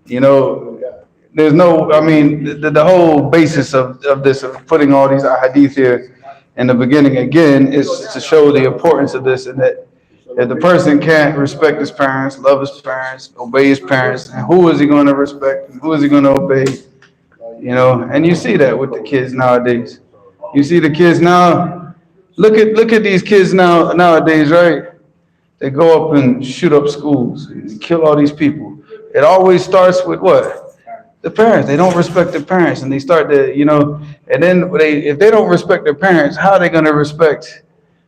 You know, there's no, I mean, the whole basis of this, of putting all these hadith here in the beginning again, is to show the importance of this, and that if the person can't respect his parents, love his parents, obey his parents, and who is he going to respect and who is he going to obey? You know, and you see that with the kids nowadays. You see the kids now. Look at these kids nowadays, right? They go up and shoot up schools and kill all these people. It always starts with what? The parents. They don't respect their parents, and they start to, you know, and then if they don't respect their parents, how are they going to respect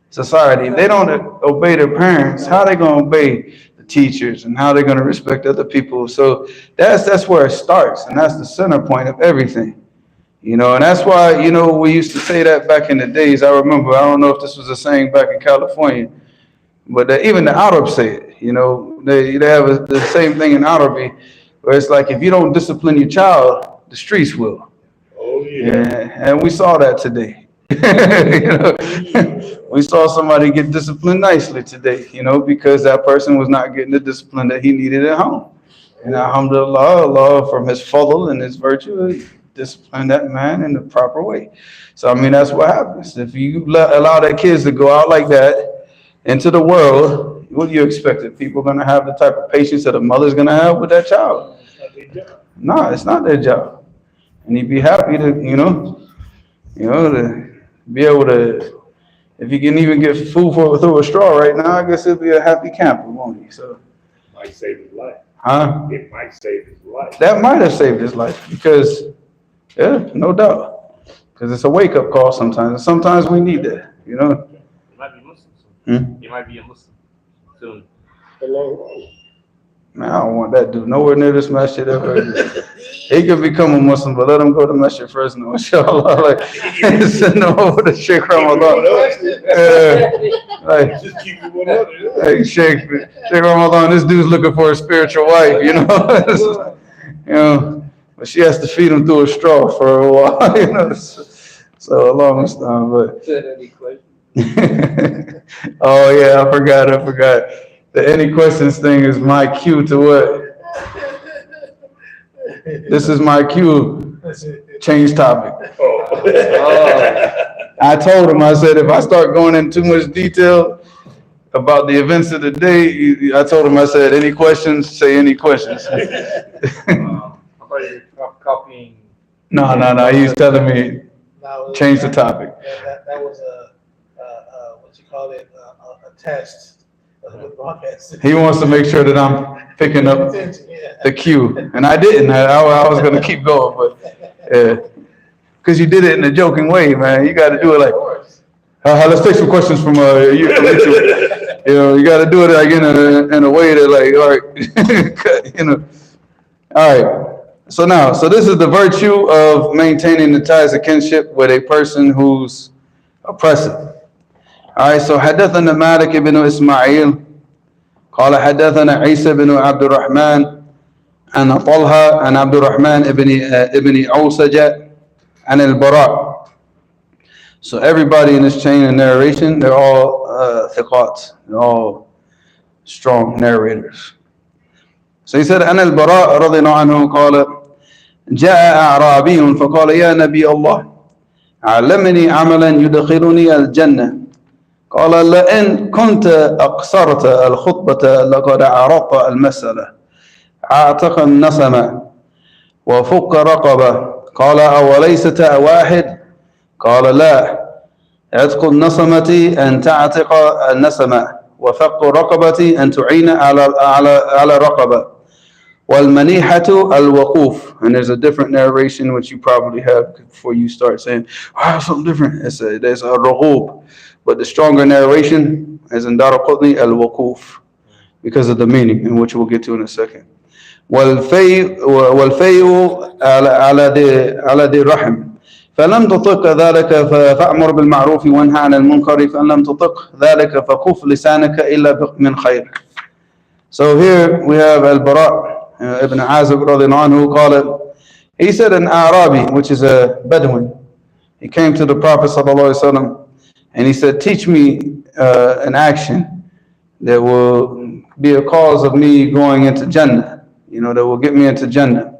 society? If they don't obey their parents, how are they going to obey the teachers, and how are they going to respect other people? So that's where it starts, and that's the center point of everything. You know, and that's why, you know, we used to say that back in the days. I remember, I don't know if this was a saying back in California, but even the Arabs say it. You know, they have the same thing in Arabic, where it's like, if you don't discipline your child, the streets will. Oh, yeah. And we saw that today. You know, we saw somebody get disciplined nicely today, you know, because that person was not getting the discipline that he needed at home. And alhamdulillah, Allah, from his fadl and his virtue, discipline that man in the proper way. So, I mean, that's what happens. If you allow that kids to go out like that into the world, what do you expect? That people are going to have the type of patience that a mother's going to have with that child? No, it's not their job. And you'd be happy to, you know, to be able to, if you can even get food through a straw right now, I guess it'd be a happy camper, won't he? So, might save his life. Huh? It might save his life. That might have saved his life, because, yeah, no doubt. Because it's a wake-up call sometimes. And sometimes we need that, you know. You might be Muslim soon. You might be a Muslim soon. Man, I don't want that dude nowhere near this masjid ever. He could become a Muslim, but let him go to masjid first, no, inshallah. Like, send him over to Sheikh Ramadan. Like, just keep it one other. Hey, Sheikh Ramadan, this dude's looking for a spiritual wife, you know. You know, but she has to feed him through a straw for a while, you know. So a long time, but. Oh yeah, I forgot. The any questions thing is my cue to what? This is my cue. Change topic. I told him, I said, if I start going into too much detail about the events of the day, I told him, I said, any questions? Say any questions. How about you copying? No. He was telling me, change the topic. That was what you call it, a test. He wants to make sure that I'm picking up the cue, and I didn't. I was going to keep going, but because you did it in a joking way, man. You got to do it like, let's take some questions from you. You know, you got to do it like in a way that, like, all right, you know. All right. So this is the virtue of maintaining the ties of kinship with a person who's oppressive. All right, so حدثنا مالك بن إسماعيل قال حدثنا عيسى بن عبد الرحمن عن طلحة عن عبد الرحمن ابن عوسجة عن البراء. So everybody in this chain of narration, they're all thiqat, they're all strong narrators. So he said, عن البراء رضي الله عنه قال جاء أعرابي فقال يا نبي الله علمني عملا يدخلني الجنة. قال لئن كنت أقصرت الخطبة لقد عرضت المسألة عاتق النسمة وفك رقبة. قال أوليست واحد؟ قال لا، عتق النسمة أن تعتق النسمة وفك رقبة أن تعين على رقبة والمنيحة الوقوف. And there's a different narration which you probably have before you start saying, something different. There's a رغوب. But the stronger narration is in Daraqutni al-Waquf, because of the meaning, in which we'll get to in a second. وَالْفَيْءُ عَلَى ذِي الرَّحْمِ فَلَمْ تُطِقْ ذَلك فَأْمُرْ بِالْمَعْرُوفِ وَانْهَ عَنِ الْمُنْكَرِ فَلَمْ تُطِقْ ذَلك فَكُفْ لِسَانَكَ إِلَّا مِنْ خَيْرٍ. So here we have Al-Bara' ibn Azib radiallahu anhu قال, he said an Arabi, which is a Bedouin, he came to the Prophet sallallahu alaihi wasallam, and he said, teach me an action that will be a cause of me going into Jannah. that will get me into Jannah.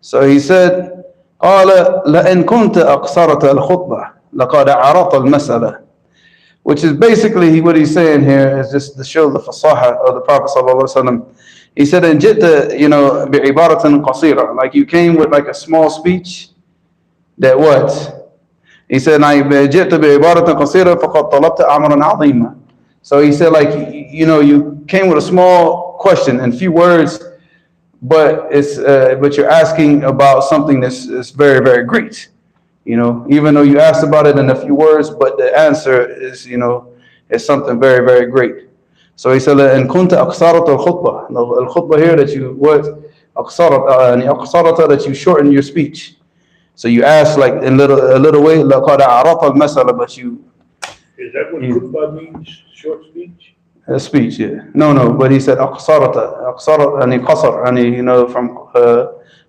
So he said, قال لئن كنت أقصرت الخطبة لقد عرضت المسألة. Which is basically what he's saying here is just to show the fasaha of the Prophet ﷺ. He said, "In jitta, بعبارة قصيرة," like you came with like a small speech. That what? He said, جئت بعبارة قصيرة فقد طلبت أمرا عظيما. So he said, like you came with a small question and few words, but you're asking about something that's very, very great. Even though you asked about it in a few words, but the answer is something very, very great. So he said, "إن كنت أقصرت الخطبة." The khutbah here that you أقصرت that you shorten your speech. So you ask like in a little way, لقد عرضت المسألة, but you. Is that what khutbah means? Short speech? A speech, yeah. No, but he said أقصرت قصر, from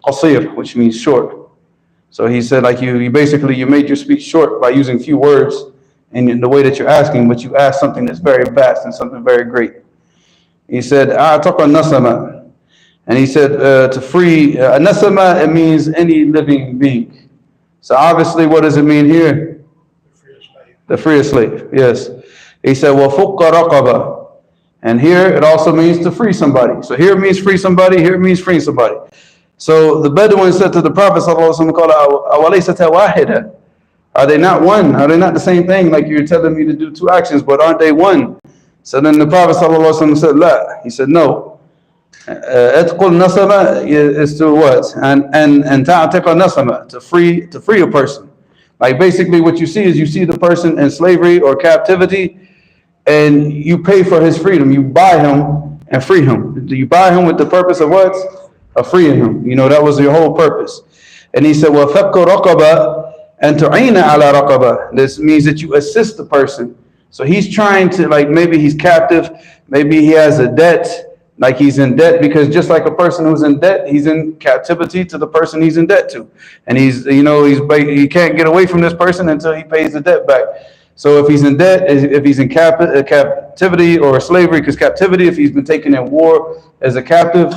قصير, which means short. So he said, like you basically made your speech short by using few words in the way that you're asking, but you asked something that's very vast and something very great. He said, أعتق النسمة, and he said to free النسمة, it means any living being. So obviously, what does it mean here? The freest slave. Yes. He said, وفك رقبة, and here it also means to free somebody. So here it means free somebody. Here it means free somebody. So the Bedouin said to the Prophet ﷺ, are they not one? Are they not the same thing? Like you're telling me to do two actions, but aren't they one? So then the Prophet ﷺ said, La. He said, no. Etqul nasama is to what? And ta'atiqa nasama, to free a person. Like basically what you see is you see the person in slavery or captivity, and you pay for his freedom. You buy him and free him. You buy him with the purpose of what? Of freeing him. That was your whole purpose. And he said, وَفَكُّ رَقَبَةً and tu'ina ala raqaba. This means that you assist the person. So he's trying to, like, maybe he's captive, maybe he has a debt, like he's in debt, because just like a person who's in debt, he's in captivity to the person he's in debt to. And he can't get away from this person until he pays the debt back. So if he's in debt, if he's in captivity or slavery, because captivity, if he's been taken in war as a captive,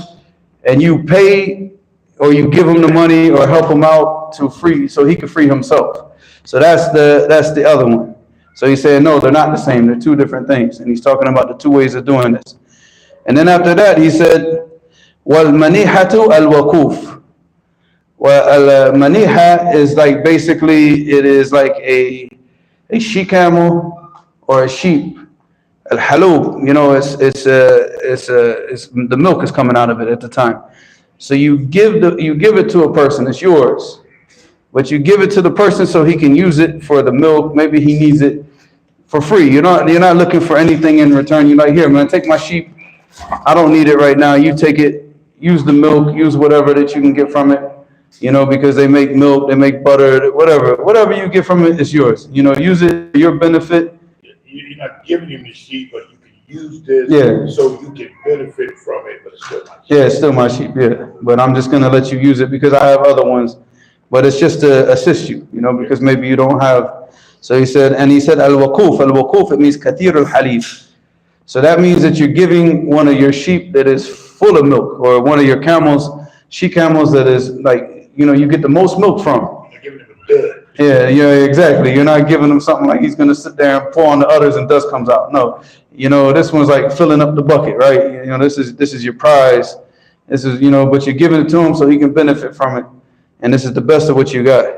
and you pay or you give him the money or help him out to free, so he can free himself. So that's the other one. So he said, no, they're not the same. They're two different things. And he's talking about the two ways of doing this. And then after that, he said, وَالْمَنِيحَةُ الْوَقُوفُ. Well, al-maniha is like basically, it is like a she camel or a sheep. Al-halub, it's the milk is coming out of it at the time. So you give it to a person, it's yours, but you give it to the person so he can use it for the milk. Maybe he needs it for free. You're not looking for anything in return. You're like, here, man, take my sheep. I don't need it right now. You take it, use the milk, use whatever that you can get from it. Because they make milk, they make butter, whatever you get from it is yours. Use it for your benefit. You're not giving him the sheep, but you can use this so you can benefit from it, but it's still my sheep. Yeah, it's still my sheep, yeah. But I'm just going to let you use it because I have other ones. But it's just to assist you, because maybe you don't have. So he said, al-waquf. Al-waquf, it means kathir al-halif. So that means that you're giving one of your sheep that is full of milk, or one of your camels, she camels that is like, you get the most milk from. You're giving him a dud. Yeah, exactly. You're not giving him something like he's going to sit there and pour on the others and dust comes out. No, this one's like filling up the bucket, right? This is your prize. This is, but you're giving it to him so he can benefit from it. And this is the best of what you got.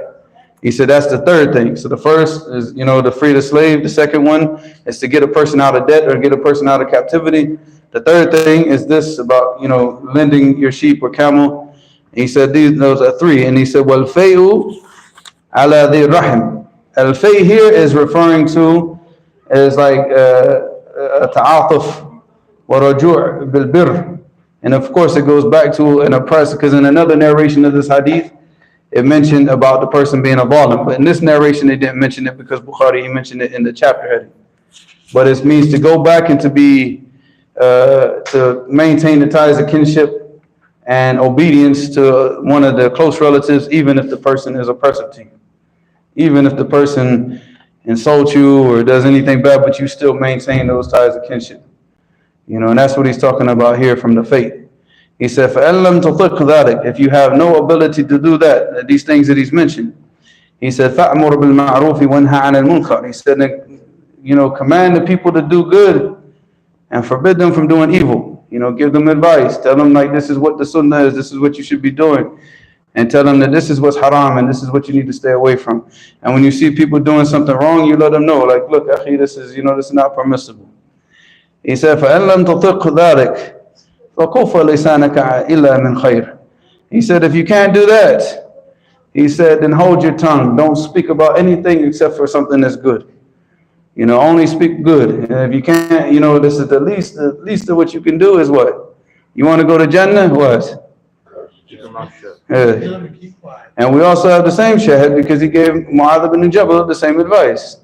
He said that's the third thing. So the first is, to free the slave. The second one is to get a person out of debt or get a person out of captivity. The third thing is this about, lending your sheep or camel. He said those are three. And he said, وَالْفَيْءُ عَلَى ذِي الرَّحِمِ. Al-fay here is referring to, is like ta'atuf wa raju' bil birr. And of course it goes back to an oppressor, because in another narration of this hadith, it mentioned about the person being a zalim. But in this narration, they didn't mention it because Bukhari, he mentioned it in the chapter heading. But it means to go back and to maintain the ties of kinship and obedience to one of the close relatives, even if the person is oppressive to you. Even if the person insults you or does anything bad, but you still maintain those ties of kinship. And that's what he's talking about here from the faith. He said, فَإِن لَمْ تُطِقْ ذَلِكَ, if you have no ability to do that, these things that he's mentioned. He said, فَأْمُرْ بِالْمَعْرُوفِ وَانْهَى عَنِ الْمُنْكَرِ. He said, command the people to do good and forbid them from doing evil. Give them advice. Tell them like this is what the sunnah is, this is what you should be doing. And tell them that this is what's haram and this is what you need to stay away from. And when you see people doing something wrong, you let them know, like, look, akhi, this is not permissible. He said, فَإِن لَمْ تُطِقْ ذَلِكَ فَكُفَّ لِسَانَكَ إِلَّا مِنْ خَيْرٍ. He said, if you can't do that, he said, then hold your tongue. Don't speak about anything except for something that's good. Only speak good. And if you can't, this is the least of what you can do is what? You want to go to Jannah? What? And we also have the same shahid because he gave Mu'adh ibn Jabal the same advice.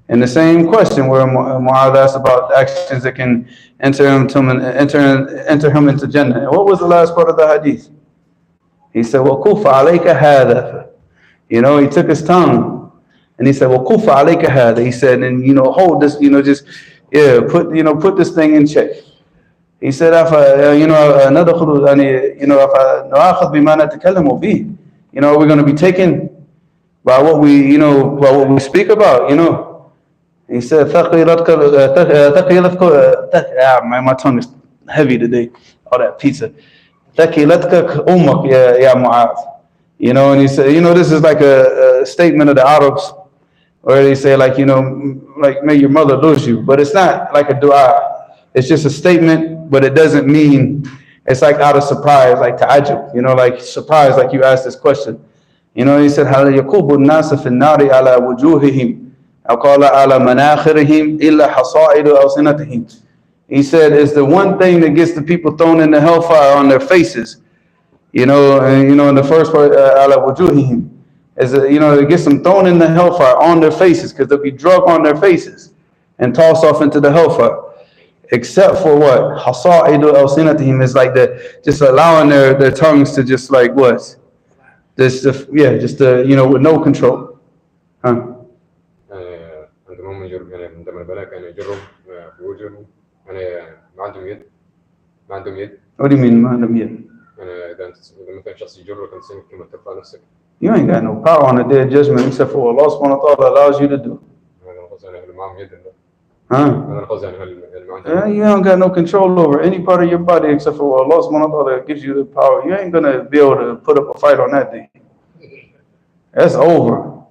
And the same question where Mu'adh asked about actions that can enter him into Jannah. And what was the last part of the hadith? He said, وَكُفَّ عَلَيْكَ هَذَا. He took his tongue and he said, وَكُفَّ عَلَيْكَ هَذَا. He said, and hold this, put this thing in check. He said, are we going to be taken by what we speak about, He said, my tongue is heavy today, all that pizza. ثَقِلَتْكَ أُمَّكَ يَا مُعَاذ. And he said, this is like a statement of the Arabs, where they say like, like may your mother lose you. But it's not like a dua. It's just a statement, but it doesn't mean, it's like out of surprise, like ta'ajjub, like surprise, like you asked this question. He said, هَلَ يَكُبُ النَّاسَ فِي النَّارِ عَلَى وُجُوهِهِمْ أَوْ قَالَ عَلَى مَنَاخِرِهِم إِلَّا حَصَائِدُ أَلْسِنَتِهِمْ. He said, it's the one thing that gets the people thrown in the hellfire on their faces. In the first part, عَلَى وُجُوهِهِمْ, is it gets them thrown in the hellfire on their faces, because they'll be drug on their faces and tossed off into the hellfire. Except for what? Hasaidu al-sinatihim is like just allowing their tongues to just like what? Just with no control. Huh? What do you mean, ما عندهم يد? You ain't got no power on the day of judgment except for what Allah subhanahu wa ta'ala allows you to do. Huh? You don't got no control over any part of your body except for what Allah subhanahu wa ta'ala gives you the power. You ain't gonna be able to put up a fight on that day. That's over.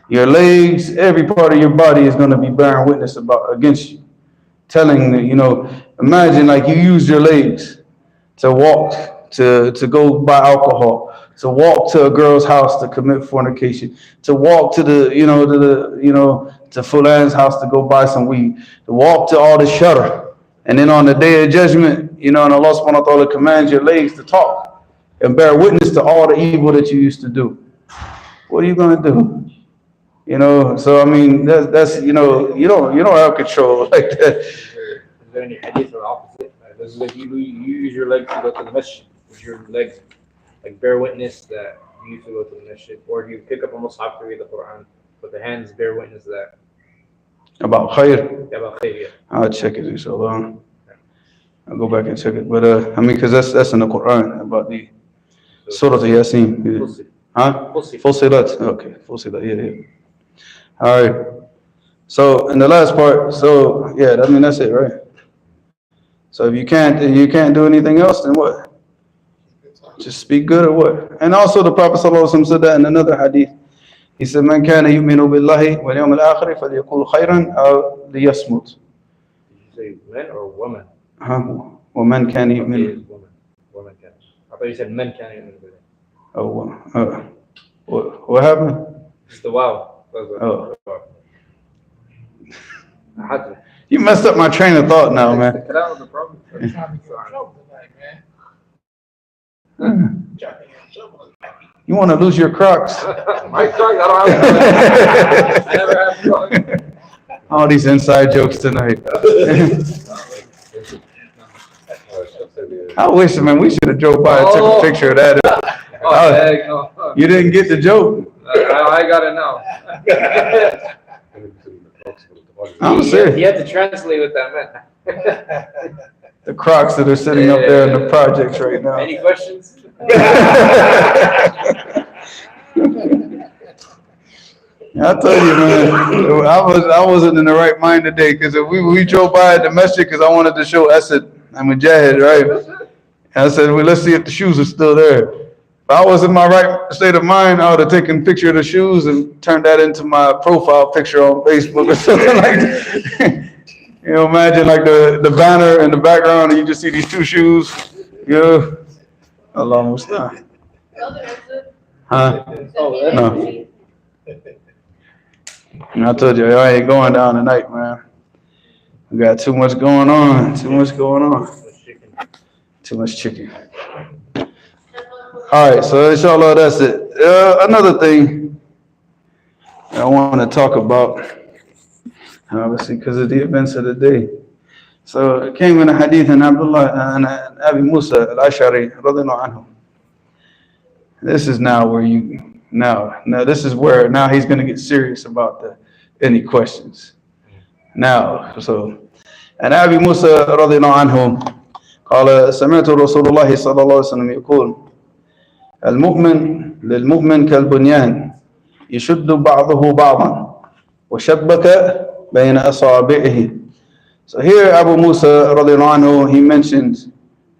Your legs, every part of your body is gonna be bearing witness against you. Telling imagine like you use your legs to walk, to go buy alcohol, to walk to a girl's house to commit fornication, to walk to to Fulan's house to go buy some weed, to walk to all the shutter. And then on the day of judgment, and Allah subhanahu wa ta'ala commands your legs to talk and bear witness to all the evil that you used to do. What are you going to do? So I mean, that's you don't have control like that. Is there any hadith or opposite? This is like you use your legs to go to the masjid. Use your legs, like bear witness that you used to go to the masjid, or you pick up a mushaf to read the Quran, but the hands bear witness that. About khair? Yeah, about khair, yeah. I'll check it, inshallah. I'll go back and check it. But because that's in the Quran about the Surah Yasin. Huh? Fusilat. Okay, Fusilat. Yeah. All right. So in the last part, that's it, right? So if you can't do anything else, then what? Just speak good or what? And also the Prophet ﷺ said that in another hadith. He said, "Man kana yu'minu billahi wal yawmil akhir falyaqul khayran aw liyasmut." Did you say men or woman? وَمَنْ كَانَ يُؤْمِنُ. Woman can. I thought you said men can yu'minu billahi. Oh, what happened? It's the wow. Oh. I had to. You messed up my train of thought now, man. Get out of the problem. I'm trying to get in trouble tonight, man. You want to lose your Crocs? My Crocs? I never have Crocs. All these inside jokes tonight. I wish, man, we should have drove by and took a picture of that. You didn't get the joke. I got it now. I'm serious. You had to translate what that meant. the Crocs that are sitting up there in the projects right now. Any questions? I tell you, man, I wasn't in the right mind today because we drove by at the masjid because I wanted to show Asad and Mujahid, right? And I said, well, let's see if the shoes are still there. If I was in my right state of mind, I would have taken a picture of the shoes and turned that into my profile picture on Facebook or something like that. You know, imagine like the banner in the background and you just see these two shoes. You know, Allah Musta'an. Huh? No. And I told you, I ain't going down tonight, man. We got too much going on. Too much going on. Too much chicken. All right, so inshallah, that's it. Another thing I want to talk about, obviously, because of the events of the day. So it came in a hadith in Abdullah and Abi Musa al-Ash'ari, radiyallahu anhu. This is now where this is where now he's going to get serious about any questions. Now, so, and Abi Musa radiyallahu anhu قال سمعت رسول الله صلى الله عليه وسلم يقول المؤمن للمؤمن كالبنيان يشد بعضه بعضا وشبك بين أصابعه. So here Abu Musa radiyallahu anhu, he mentioned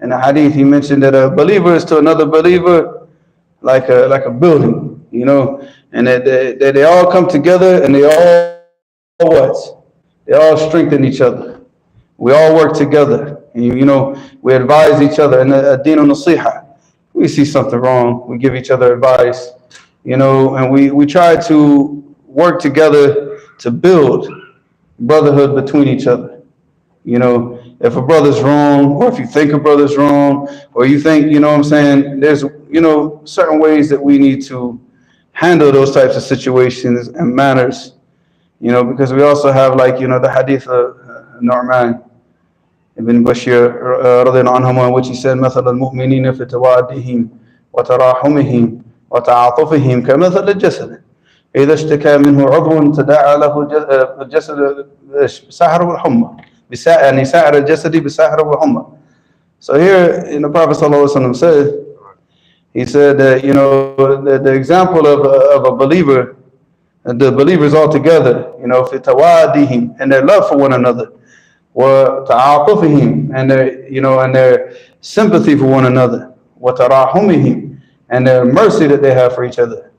in a hadith, he mentioned that a believer is to another believer like a building, you know, and that they all come together and they all what? They all strengthen each other. We all work together. And, you know, we advise each other. And ad-din nasiha, we see something wrong, we give each other advice, you know, and we try to work together to build brotherhood between each other. You know, if a brother's wrong, or if you think a brother's wrong, or you think, you know what I'm saying, there's, you know, certain ways that we need to handle those types of situations and manners, you know, because we also have, like, you know, the hadith of Nu'man ibn Bashir radiyallahu anhu, in which he said, مثل المؤمنين في توادهم وتراحمهم وتعاطفهم كمثل الجسد إذا اشتكى منه عضو تداعى له الجسد بسحر والحمى يعني سائر الجسد بسحر والحمى. So here, in the Prophet ﷺ said, he said that, you know, the example of a believer, the believers all together, you know, في توادهم, and their love for one another, وتعاطفهم, and their, you know, and their sympathy for one another, وتراحمهم, and their mercy that they have for each other.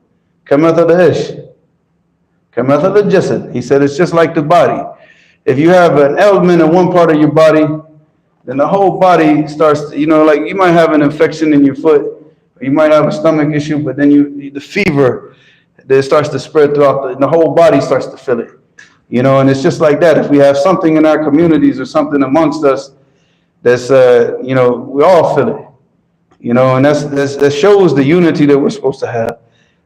كمثل إيش؟ كمثل الجسد. He said it's just like the body. If you have an ailment in one part of your body, then the whole body starts, you know, like you might have an infection in your foot, or you might have a stomach issue, but then the fever that starts to spread throughout the whole body starts to feel it. You know, and it's just like that. If we have something in our communities or something amongst us that's, you know, we all feel it. You know, and that shows the unity that we're supposed to have,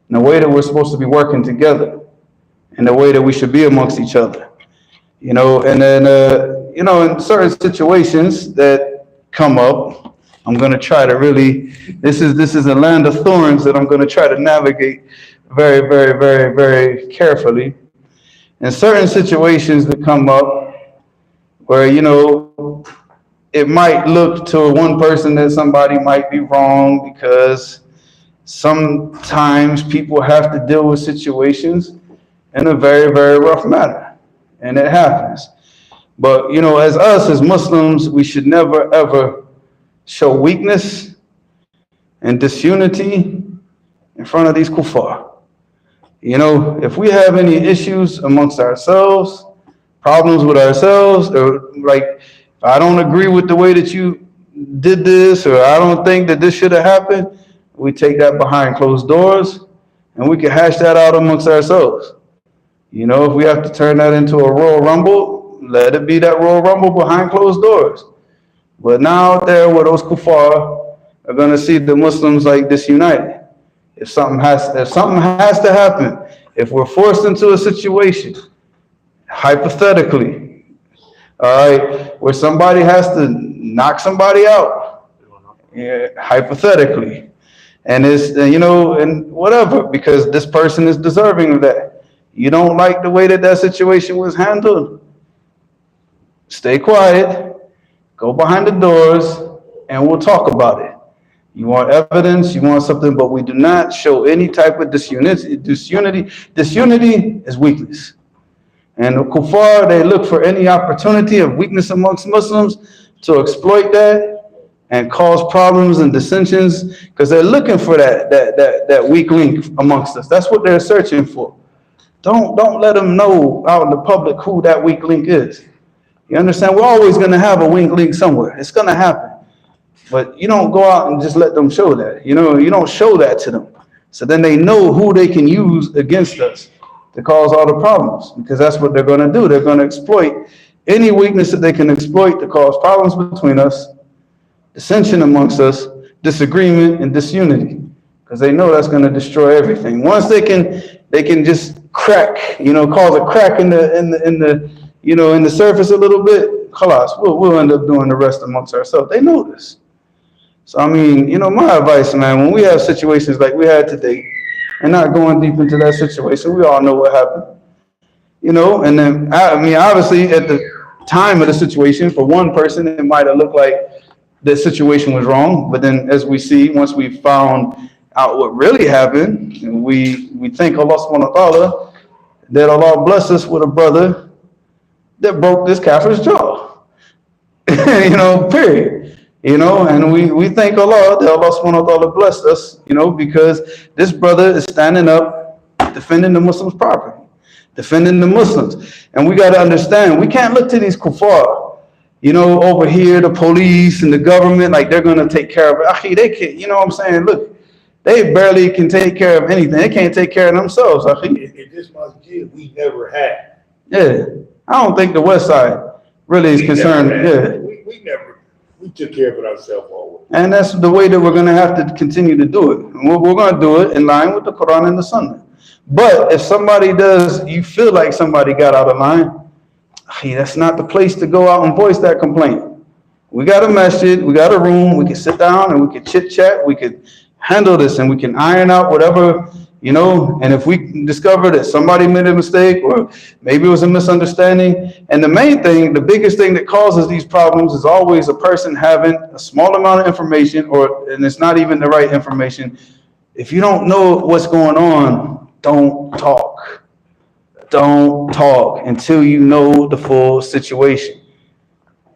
and the way that we're supposed to be working together, and the way that we should be amongst each other. You know, and then, you know, in certain situations that come up, I'm going to try to really, this is a land of thorns that I'm going to try to navigate very, very, very, very carefully. In certain situations that come up where, you know, it might look to one person that somebody might be wrong, because sometimes people have to deal with situations in a very, very rough manner, and it happens. But, you know, as us, as Muslims, we should never, ever show weakness and disunity in front of these kuffar. You know, if we have any issues amongst ourselves, problems with ourselves, or like, if I don't agree with the way that you did this, or I don't think that this should have happened, we take that behind closed doors and we can hash that out amongst ourselves. You know, if we have to turn that into a Royal Rumble, let it be that Royal Rumble behind closed doors. But now out there where those kuffar are going to see the Muslims like disunited. If something has to happen, if we're forced into a situation, hypothetically, all right, where somebody has to knock somebody out, yeah, hypothetically, and it's, you know, and whatever, because this person is deserving of that. You don't like the way that situation was handled, stay quiet, Go behind the doors and we'll talk about it. You want evidence, you want something, but we do not show any type of disunity. Disunity is weakness. And the kuffar, they look for any opportunity of weakness amongst Muslims to exploit that and cause problems and dissensions, because they're looking for that weak link amongst us. That's what they're searching for. Don't let them know out in the public who that weak link is. You understand? We're always going to have a weak link somewhere. It's going to happen. But you don't go out and just let them show that. You don't show that to them. So then they know who they can use against us to cause all the problems, because that's what they're going to do. They're going to exploit any weakness that they can exploit to cause problems between us, dissension amongst us, disagreement and disunity, because they know that's going to destroy everything. Once they can just crack, cause a crack in the surface a little bit, khalas, we'll end up doing the rest amongst ourselves. They know this. So, my advice, man, when we have situations like we had today, and not going deep into that situation, we all know what happened. And then, obviously, at the time of the situation, for one person, it might have looked like the situation was wrong. But then, as we see, once we found out what really happened, we thank Allah subhanahu wa ta'ala that Allah blessed us with a brother that broke this kafir's jaw. Period. And we thank Allah that Allah subhanahu wa ta'ala blessed us, because this brother is standing up, defending the Muslims' property, defending the Muslims. And we got to understand, we can't look to these kuffar, over here, the police and the government, like they're going to take care of it. Akhi, they can't, what I'm saying? Look, they barely can take care of anything. They can't take care of themselves, akhi. In this masjid, we never had. Yeah. I don't think the West Side really is concerned. Yeah. We took care of it ourselves always. And that's the way that we're going to have to continue to do it. And we're going to do it in line with the Quran and the Sunnah. But if somebody you feel like somebody got out of line, that's not the place to go out and voice that complaint. We got a masjid, we got a room, we can sit down and we can chit chat, we could handle this and we can iron out whatever, and if we discover that somebody made a mistake or maybe it was a misunderstanding. And the main thing, the biggest thing that causes these problems is always a person having a small amount of information, and it's not even the right information. If you don't know what's going on, don't talk. Don't talk until you know the full situation.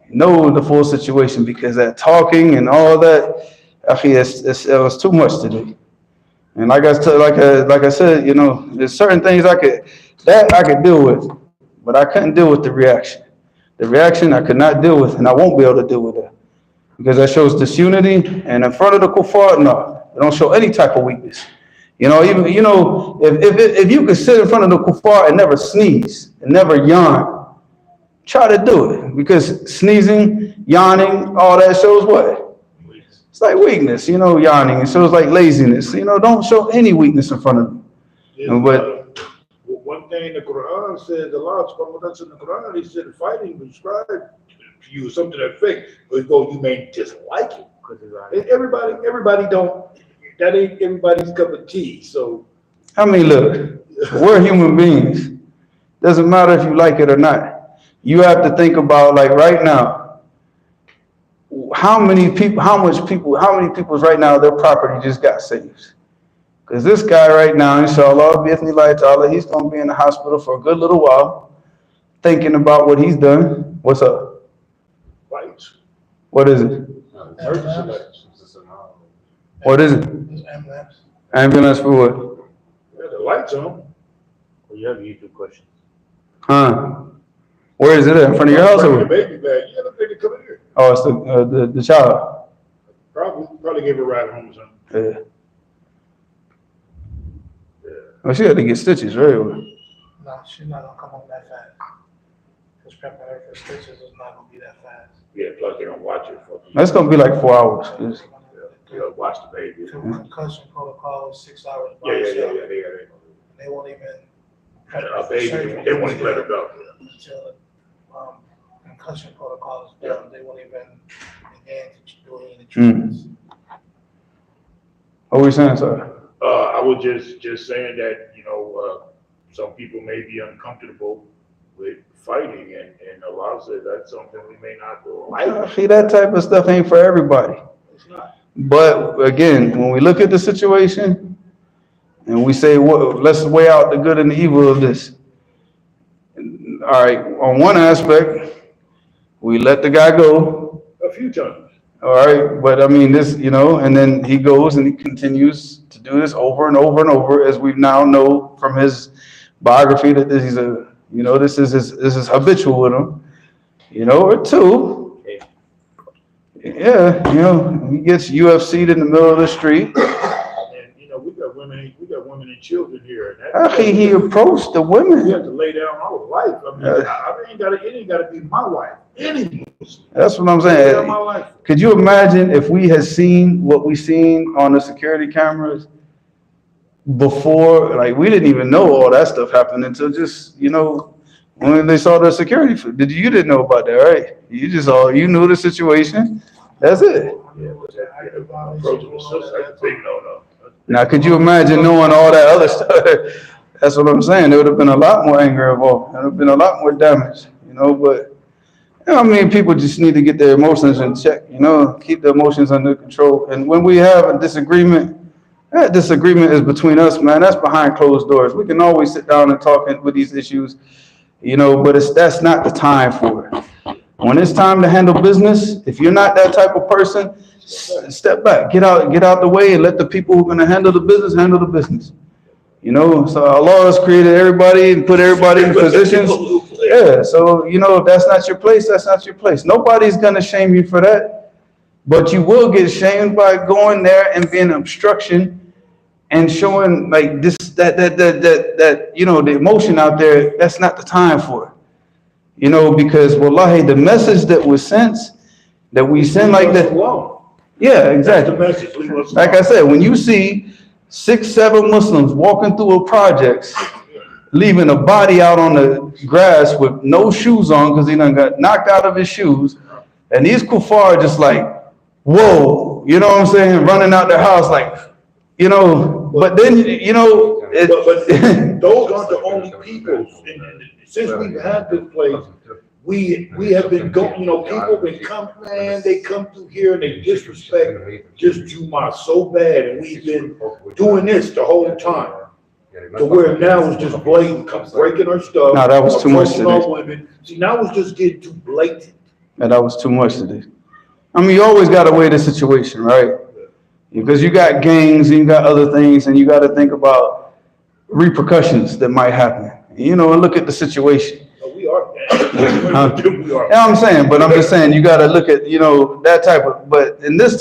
Know the full situation, because that talking and all that, it was too much today. And like I said, there's certain things I could deal with, but I couldn't deal with the reaction. The reaction I could not deal with, and I won't be able to deal with that, because that shows disunity. And in front of the kuffar, no, it don't show any type of weakness. If you could sit in front of the kuffar and never sneeze and never yawn, try to do it, because sneezing, yawning, all that shows what? It's like weakness, yawning. It shows like laziness. Don't show any weakness in front of them. But one thing the Quran says, Allah subhanahu wa ta'ala in the Quran, he said fighting prescribed to you something to that effect, but you may dislike it. Everybody don't. That ain't everybody's cup of tea. So look, we're human beings. Doesn't matter if you like it or not. You have to think about, like, right now, how many people's right now, their property just got saved. Because this guy right now, inshallah, bi'ithnillahi ta'ala, he's going to be in the hospital for a good little while, thinking about what he's done. What's up? Lights. What is it? What is it? Ambulance. Ambulance for what? The lights on. Well, you have YouTube questions. Huh? Where is it at? In front of your house? The baby bag. Yeah, the baby come in here. Oh, it's the child. Probably gave her a ride home or something. Yeah. Well, she had to get stitches, right? No, she's not gonna come home that fast. Because prepping her for stitches is not gonna be that fast. Yeah, plus they don't watch it for. That's gonna be like 4 hours. You gotta watch the baby. Concussion protocol is 6 hours. Yeah. They won't even. A baby, they won't even let her go. Until concussion protocol is done, they won't even begin to do any treatments. What were you saying, sir? I was just saying that, some people may be uncomfortable with fighting, and Allah said that's something we may not like. See, that type of stuff ain't for everybody. It's not. But again, when we look at the situation and we say, well, let's weigh out the good and the evil of this. All right, on one aspect, we let the guy go. A few times. All right, but I mean this, and then he goes and he continues to do this over and over and over, as we now know from his biography that this is habitual with him. Or two. Yeah, he gets UFC'd in the middle of the street. And we got women and children here. And He approached the women. We have to lay down our life. I mean, it ain't gotta be my wife. Any Muslim. That's what I'm Lay down my saying. life. Could you imagine if we had seen what we seen on the security cameras before? Like, we didn't even know all that stuff happened until just, when they saw the security. You didn't know about that, right? You knew the situation. That's it. Yeah, but approaching the sister, that's a big no. Now, could you imagine knowing all that other stuff? That's what I'm saying. There would have been a lot more anger involved. There would have been a lot more damage, but people just need to get their emotions in check, keep the emotions under control. And when we have a disagreement, that disagreement is between us, man. That's behind closed doors. We can always sit down and talk with these issues, but that's not the time for it. When it's time to handle business, if you're not that type of person, step back, get out the way, and let the people who are going to handle the business. So Allah has created everybody and put everybody in positions. Yeah. So if that's not your place, that's not your place. Nobody's going to shame you for that, but you will get shamed by going there and being an obstruction and showing like this, that the emotion out there. That's not the time for it. Because wallahi, the message that we send like that. Yeah, exactly. Like I said, when you see 6-7 Muslims walking through a projects, leaving a body out on the grass with no shoes on because he done got knocked out of his shoes, and these kuffar just like, whoa, you know what I'm saying, running out their house like, but then but those aren't the only people. Since we've had this place, we have been going, people have been coming, man, they come through here and they disrespect just Juma so bad, and we've been doing this the whole time. To where now it's just blatant, breaking our stuff. No, that was too much today. Women. See, now it's just getting too blatant. And that was too much today. You always got to weigh the situation, right? Because you got gangs and you got other things, and you got to think about repercussions that might happen. And look at the situation. We are. Yeah, I'm saying, but I'm just saying you got to look at that type of. But in this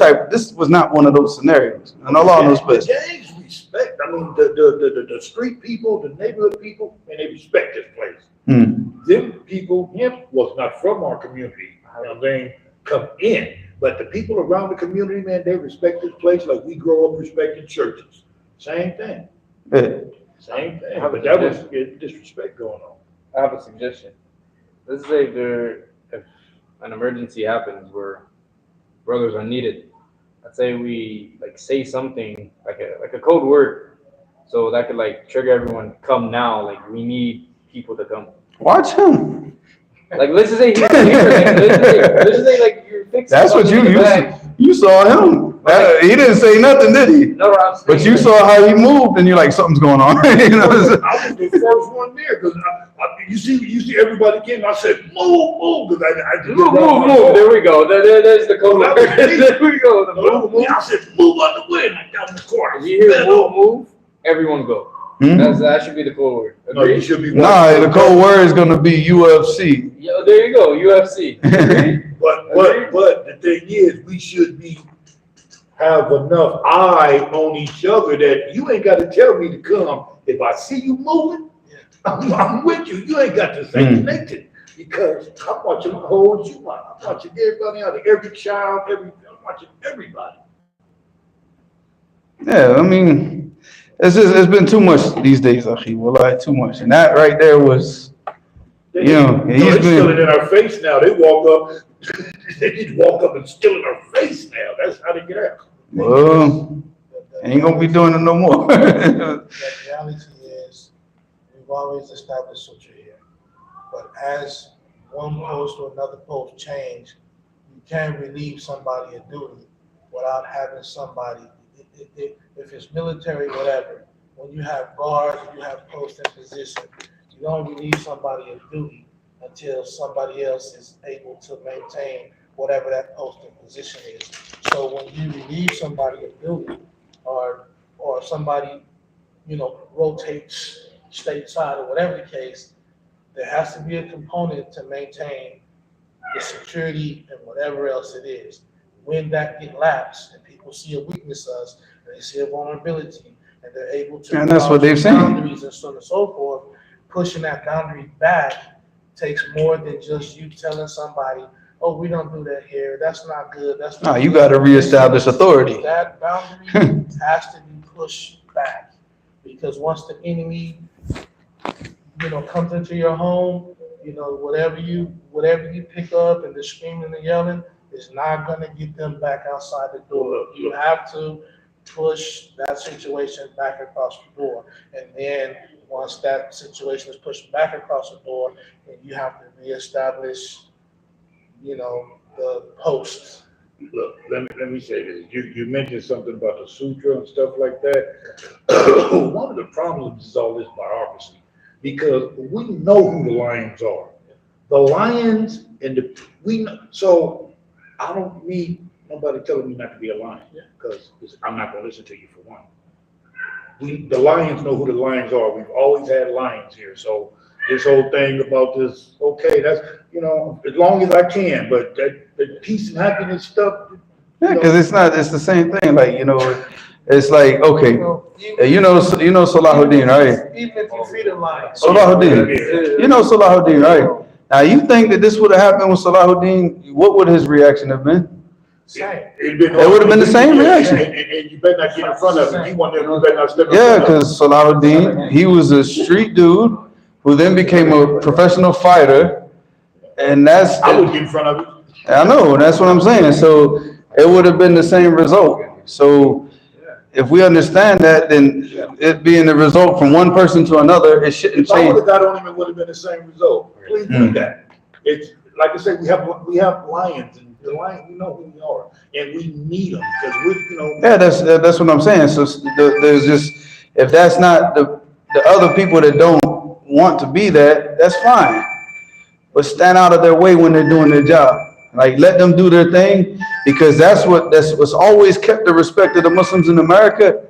was not one of those scenarios, and Allah knows best. The gangs respect. The street people, the neighborhood people, and they respect this place. Them people, him was not from our community. They come in, but the people around the community, man, they respect this place like we grow up respecting churches. Same thing. Yeah. Same thing. But that was disrespect going on. I have a suggestion. Let's say if an emergency happens where brothers are needed, I'd say we say something like a code word, so that could trigger everyone. Come now, we need people to come. Watch him. Let's just say he's here. Let's just say you're fixing. That's what you saw him. He didn't say nothing, did he? No, I'm saying. But you saw how he moved, and you're like, something's going on. I was the first one there because you see everybody came. I said, move, because I just move. There we go. There's the code. There we go. Move. I said, move out the way, and I got in the corner. If you hear move, everyone go. That should be the code word. No, you should be. The code word is gonna be UFC. Yo, there you go, UFC. But the thing is, we should have enough eye on each other that you ain't got to tell me to come. If I see you moving, I'm with you. You ain't got to say nothing because I'm watching the whole Juma. I'm watching everybody out there, every child, I'm watching everybody. Yeah, it's been too much these days, Akhi. Wallahi, too much. And that right there was, he's still in our face now. They just walk up and still in our face now. That's how they get out. Well, ain't gonna be doing it no more. The reality is, we've always established suture here. But as one post or another post change, you can relieve somebody of duty without having somebody, if it's military, whatever, when you have guards, you have posts in position, you don't relieve somebody of duty until somebody else is able to maintain whatever that post in position is. So when you relieve somebody of duty, or somebody, rotates stateside or whatever the case, there has to be a component to maintain the security and whatever else it is. When that get lapsed and people see a weakness of us, and they see a vulnerability, and they're able to, and that's what they've seen, boundaries and so on and so forth, pushing that boundary back takes more than just you telling somebody, oh, we don't do that here, that's not good, that's not. No, you got to reestablish authority. That boundary has to be pushed back, because once the enemy, comes into your home, whatever you pick up and the screaming and yelling is not gonna get them back outside the door. You have to push that situation back across the door, and then once that situation is pushed back across the door, then you have to reestablish, the posts. Look, let me say this. You mentioned something about the sutra and stuff like that. One of the problems is all this bureaucracy, because we know who the lions are. The lions and so I don't need nobody telling me not to be a lion, because I'm not going to listen to you for one. The lions know who the lions are. We've always had lions here. So this whole thing about this, okay, that's, as long as I can, but that peace and happiness stuff. Yeah, because it's the same thing. Like, it's like, okay, Salahuddin, right? Even if you feed a lion. Salahuddin, Salahuddin, right? Now, you think that this would have happened with Salahuddin, what would his reaction have been? Same. It would have been the same reaction. And you better not get in front of him. You better not step in front of him. Yeah, because Salahuddin, he was a street dude who then became a professional fighter, and I would get in front of him. I know, that's what I'm saying. So it would have been the same result. So if we understand that, then it being the result from one person to another, it shouldn't If I change. would have got on him, it would have been the same result. Please do that. It's like I said, we have lions, and the lions, we know who we are, and we need them because Yeah, that's what I'm saying. So there's just, if that's not the other people that don't want to be that, that's fine. But stand out of their way when they're doing their job. Like, let them do their thing, because that's what's always kept the respect of the Muslims in America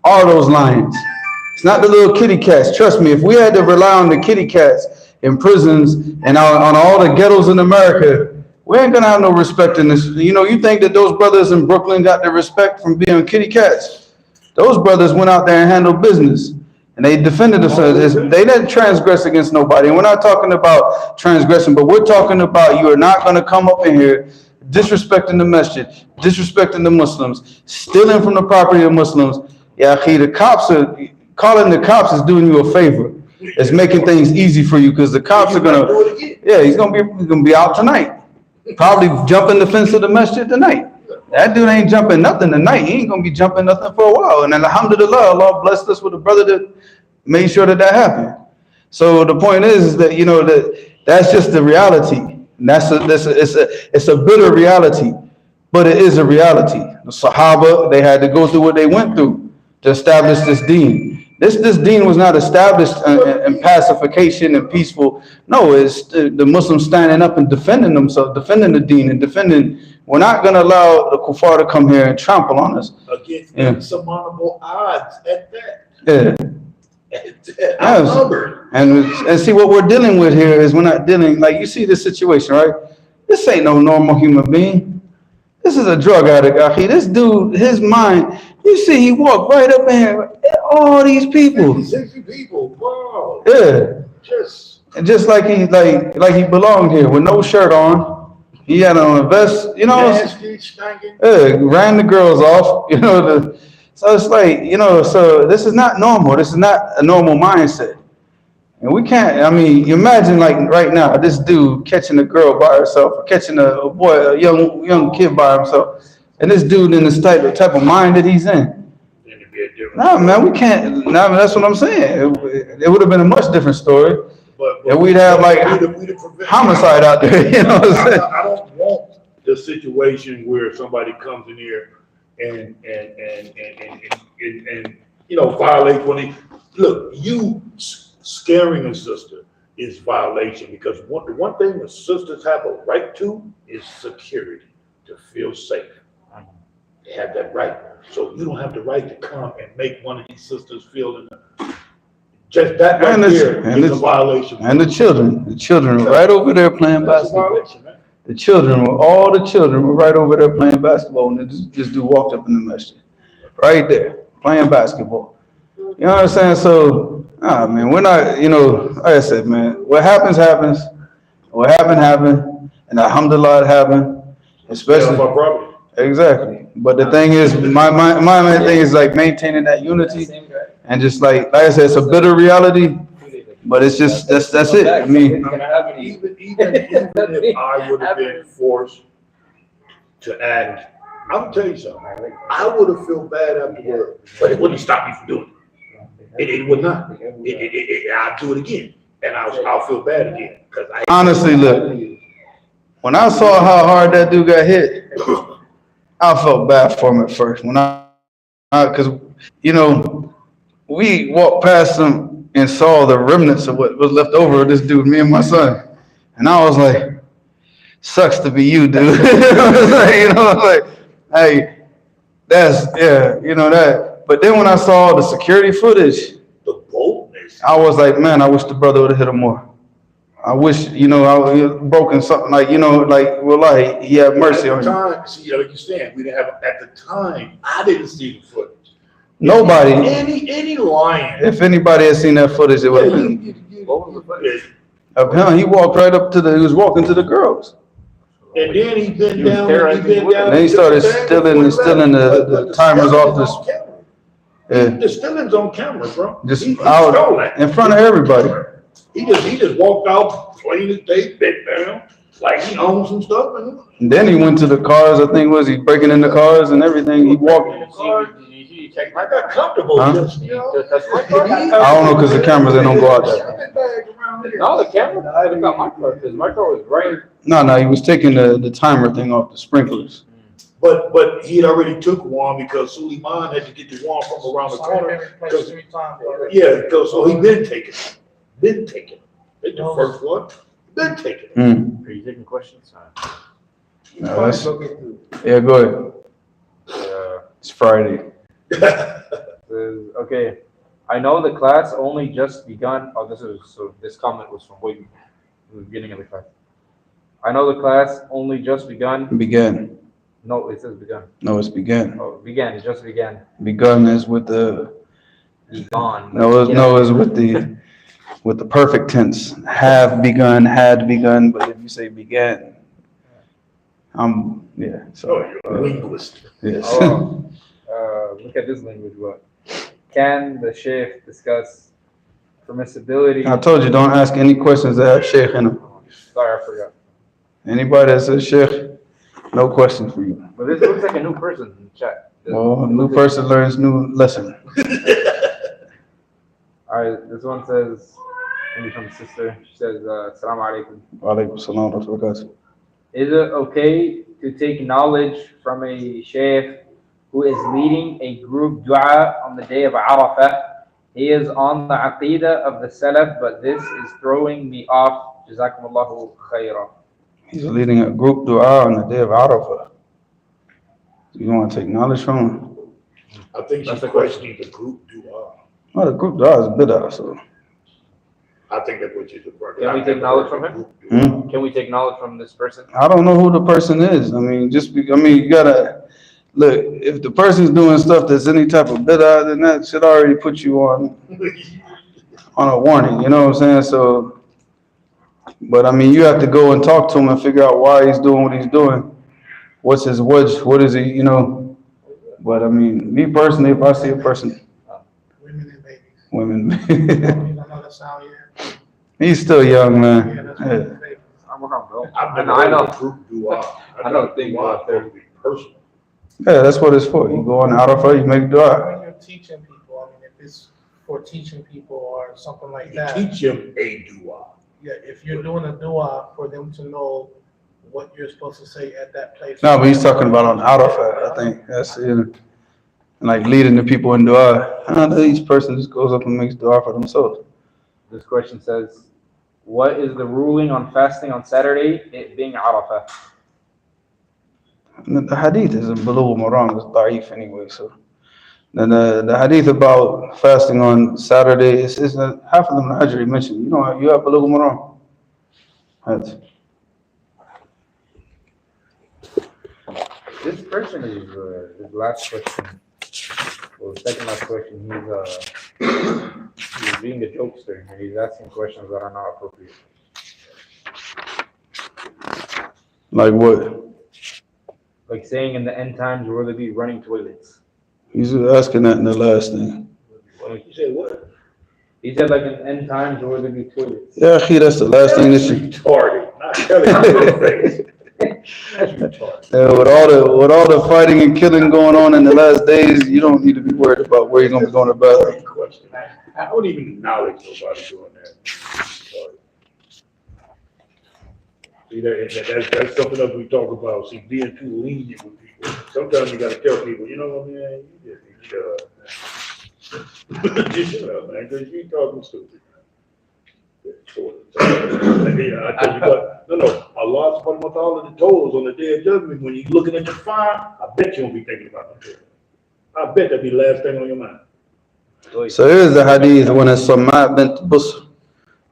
are those lions. It's not the little kitty cats. Trust me, if we had to rely on the kitty cats in prisons and on all the ghettos in America, we ain't gonna have no respect in this. You think that those brothers in Brooklyn got the respect from being kitty cats? Those brothers went out there and handled business, and they defended themselves. They didn't transgress against nobody. And we're not talking about transgression, but we're talking about you are not going to come up in here disrespecting the masjid, disrespecting the Muslims, stealing from the property of Muslims. Yeah, the cops are calling the cops is doing you a favor. It's making things easy for you, because the cops are gonna. Yeah, he's gonna be out tonight. Probably jumping the fence of the masjid tonight. That dude ain't jumping nothing tonight. He ain't gonna be jumping nothing for a while. And then alhamdulillah, Allah blessed us with a brother that made sure that happened. So the point is that that's just the reality. And it's a bitter reality, but it is a reality. The Sahaba, they had to go through what they went through to establish this deen. This deen was not established in pacification and peaceful. No, it's the Muslims standing up and defending themselves, defending the deen and defending. We're not going to allow the kuffar to come here and trample on us. Against insurmountable odds at that. Yeah. Outnumbered. And see, what we're dealing with here is we're not dealing, like, you see this situation, right? This ain't no normal human being. This is a drug addict, Akhi. This dude, his mind, you see, he walked right up in here. All these people. 60 people. Wow. Yeah. Just like he belonged here with no shirt on. He had on a vest, Nasty, stinking. ran the girls off, so it's like, so this is not normal. This is not a normal mindset. And we can't, you imagine like right now, this dude catching a girl by herself, or catching a boy, a young kid by himself. And this dude in this type of mind that he's in. Nah, man, we can't, that's what I'm saying. It would have been a much different story. and we'd have like homicide out there. You know what I'm saying? I don't want the situation where somebody comes in here and you know, violate look, you scaring a sister is violation, because one thing the sisters have a right to is security, to feel safe. They have that right. So you don't have the right to come and make one of these sisters feel just that right there is a violation. And the children were right over there playing basketball. The children, all the children were right over there playing basketball, and this dude walked up in the masjid, right there, playing basketball. You know what I'm saying? So, man, we're not, you know, like I said, man, what happens, happens. What happened, and alhamdulillah it happened, especially. My property. Exactly. But the thing is, my main thing is like maintaining that unity, and just like I said, it's a bitter reality, but it's just, that's it. I mean, even if I would have been forced to act, I'm gonna tell you something. I would have felt bad afterward, but it wouldn't stop me from doing it. It would not. I'll do it again, and I'll feel bad again, because honestly, look, when I saw how hard that dude got hit, I felt bad for him at first. Because you know, we walked past him and saw the remnants of what was left over of this dude, me and my son, and I was like, "Sucks to be you, dude." You know, like, hey, you know that. But then when I saw the security footage, the boldness, I was like, man, I wish the brother would have hit him more. I wish, you know, I was broken something like, you know, like, well, like, he had mercy on you. See, like you said, we didn't have, at the time, I didn't see the footage. Nobody. Any lion. If anybody had seen that footage, it would have been. What was the footage? Of him, he walked right up to he was walking to the girls. And then he bent down. And then he started stealing the timers off this. Yeah. The stealing's on camera, bro. Just out in front of everybody. He just walked out, plain as day, bent down, like he owns some stuff. And then he went to the cars. I think he breaking in the cars and everything. He walked. I got comfortable. Huh? Just, you know, I don't know, because the cameras, they don't go out there. No, the camera. I got my car, because my car was right. No, he was taking the timer thing off the sprinklers. But he had already took one, because Suleiman had to get the one from around the corner. Yeah, so he been taking it. It's the first one. Been taking it. Are you taking questions? No, yeah, go ahead. It's Friday. Okay. I know the class only just begun. This comment was from way the beginning of the class. I know the class only just begun. Began. No, it says begun. No, it's began. Oh, began. It just began. Begun is with the. Begun. No, it's with the perfect tense. Have begun, had begun, but if you say began, yeah. So you're a linguist. Yes. Look at this language. What? Can the sheikh discuss permissibility? I told you, don't ask any questions that have sheikh in them. Sorry, I forgot. Anybody that says sheikh, no question for you. But this looks like a new person in the chat. Well, a new person learns new lesson. All right, this one says, maybe from a sister. She says, "Assalamu alaikum." Wa alaikum salam wa rahmatullah. Is it okay to take knowledge from a sheikh who is leading a group dua on the day of Arafah? He is on the aqidah of the Salaf, but this is throwing me off. Jazakumullahu khairah. He's leading a group dua on the day of Arafah. You want to take knowledge from him? I think she's questioning the group dua. Well, the group dua is bid'ah, so. I think that's what she's referring to. Can we take knowledge from him? Can we take knowledge from this person? I don't know who the person is. I mean, you gotta look. If the person's doing stuff that's any type of bid'ah, then that should already put you on a warning. You know what I'm saying? So, but I mean, you have to go and talk to him and figure out why he's doing what he's doing. What's his wajh? What is he? You know. But I mean, me personally, if I see a person, women. He's still young, man. Yeah. I know things out there. Yeah, that's what it's for. You go on Arafah, you make dua. When you're teaching people, I mean, if it's for teaching people or something like You that. teach them a dua. Yeah, if you're doing a dua for them to know what you're supposed to say at that place. No, but he's talking about on Arafat, I think. That's like leading the people in dua. Each person just goes up and makes dua for themselves. This question says, what is the ruling on fasting on Saturday, it being Arafah? The hadith is a Bulugh Maram, it's da'if anyway, so. And the hadith about fasting on Saturday is half of them Hajri mentioned. You know, you have Bulugh Maram. This person is his last question. Well, the second last question, he's being a jokester and he's asking questions that are not appropriate. Like what? Like saying in the end times, will there be running toilets? He's asking that in the last thing. Like you said, what? He said like in the end times, will there be toilets? Yeah, that's the last thing that you. Retarded. Not telling you your face. That's retarded. With all the fighting and killing going on in the last days, you don't need to be worried about where you're gonna be going to bed. I don't even acknowledge nobody doing that. Retarded. See, that's something else we talk about. See, being too lenient with people. Sometimes you got to tell people, you know what, man, you just need to shut up. Just shut up, man, because you talking stupid. I tell you what, no. Allah subhanahu wa ta'ala told us on the day of judgment, when you're looking at the fire, I bet you won't be thinking about it. I bet that'll be the last thing on your mind. So here's the hadith when it's Samma bint Busr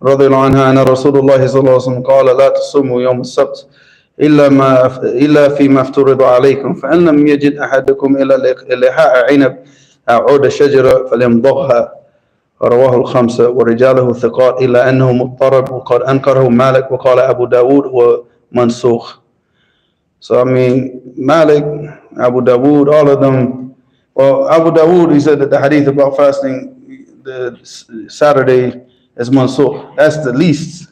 رضي الله عنها أن رسول الله صلى الله عليه وسلم قال لا تصوموا يوم السبت إلا فيما افترض عليكم فإن لم يجد أحدكم إلا لحاء عنب أو عود شجرة فليمضغها رواه الخمسة ورجاله ثقات إلا أنه مضطرب وقد أنكره مالك وقال أبو داود ومنسوخ. So I mean Malik, Abu Dawood, all of them. Well, Abu Dawood, he said that the hadith about fasting the Saturday is mansukh. That's the least.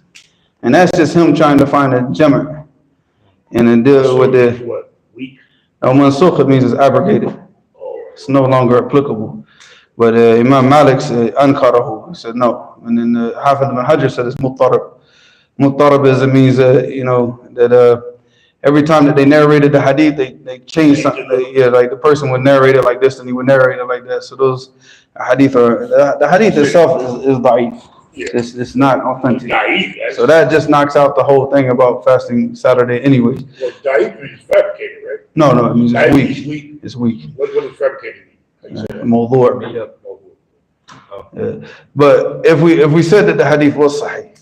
And that's just him trying to find a jama' and then deal with the. What? Weak? No, mansukh, it means it's abrogated. It's no longer applicable. But Imam Malik said, ankarahu. He said no. And then Hafid ibn Hajar said it's muttarab. Muttarab is, it means, that every time that they narrated the hadith, they changed something. Like the person would narrate it like this and he would narrate it like that. So those hadith are, the hadith itself is da'if. Yeah. It's not authentic. Naive. So that just knocks out the whole thing about fasting Saturday anyways. Well, naive means fabricated, right? No, it means it's Naive weak. It's weak. What does fabricated mean? Mawdu'. Made up. Yeah. But if we said that the hadith was sahih,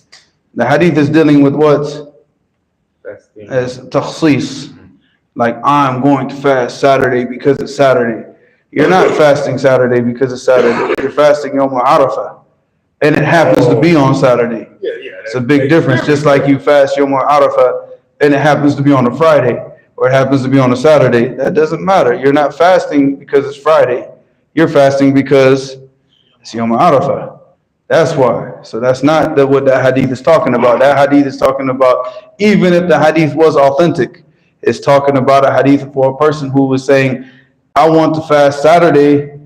the hadith is dealing with what? Fasting. As takhsis. Like, I'm going to fast Saturday because it's Saturday. You're not fasting Saturday because it's Saturday. You're fasting Yom Arafah. And it happens to be on Saturday. Yeah. It's a big difference. Just like you fast Yom Arafah and it happens to be on a Friday or it happens to be on a Saturday. That doesn't matter. You're not fasting because it's Friday. You're fasting because it's Yom Arafah. That's why. So that's not what that hadith is talking about. That hadith is talking about, even if the hadith was authentic, it's talking about a hadith for a person who was saying, I want to fast Saturday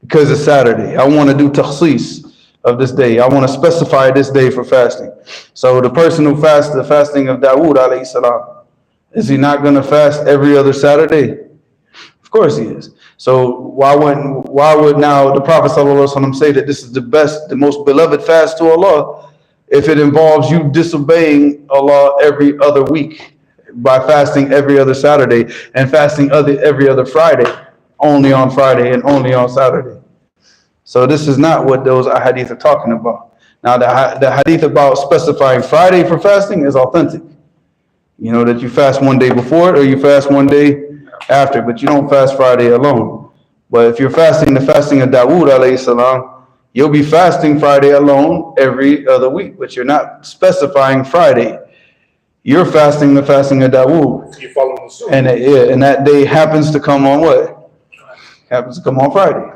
because it's Saturday. I want to do takhsis of this day. I want to specify this day for fasting. So the person who fasts the fasting of Dawood alayhi salam, is he not going to fast every other Saturday? Of course he is. So why would now the Prophet ﷺ say that this is the best, the most beloved fast to Allah if it involves you disobeying Allah every other week by fasting every other Saturday and fasting every other Friday, only on Friday and only on Saturday? So this is not what those hadith are talking about. Now the hadith about specifying Friday for fasting is authentic. You know, that you fast one day before it or you fast one day after, but you don't fast Friday alone. But if you're fasting the fasting of Dawood alayhi salam, you'll be fasting Friday alone every other week, but you're not specifying Friday. You're fasting the fasting of Dawood. You're following the sunnah. And that day happens to come on what? Happens to come on Friday.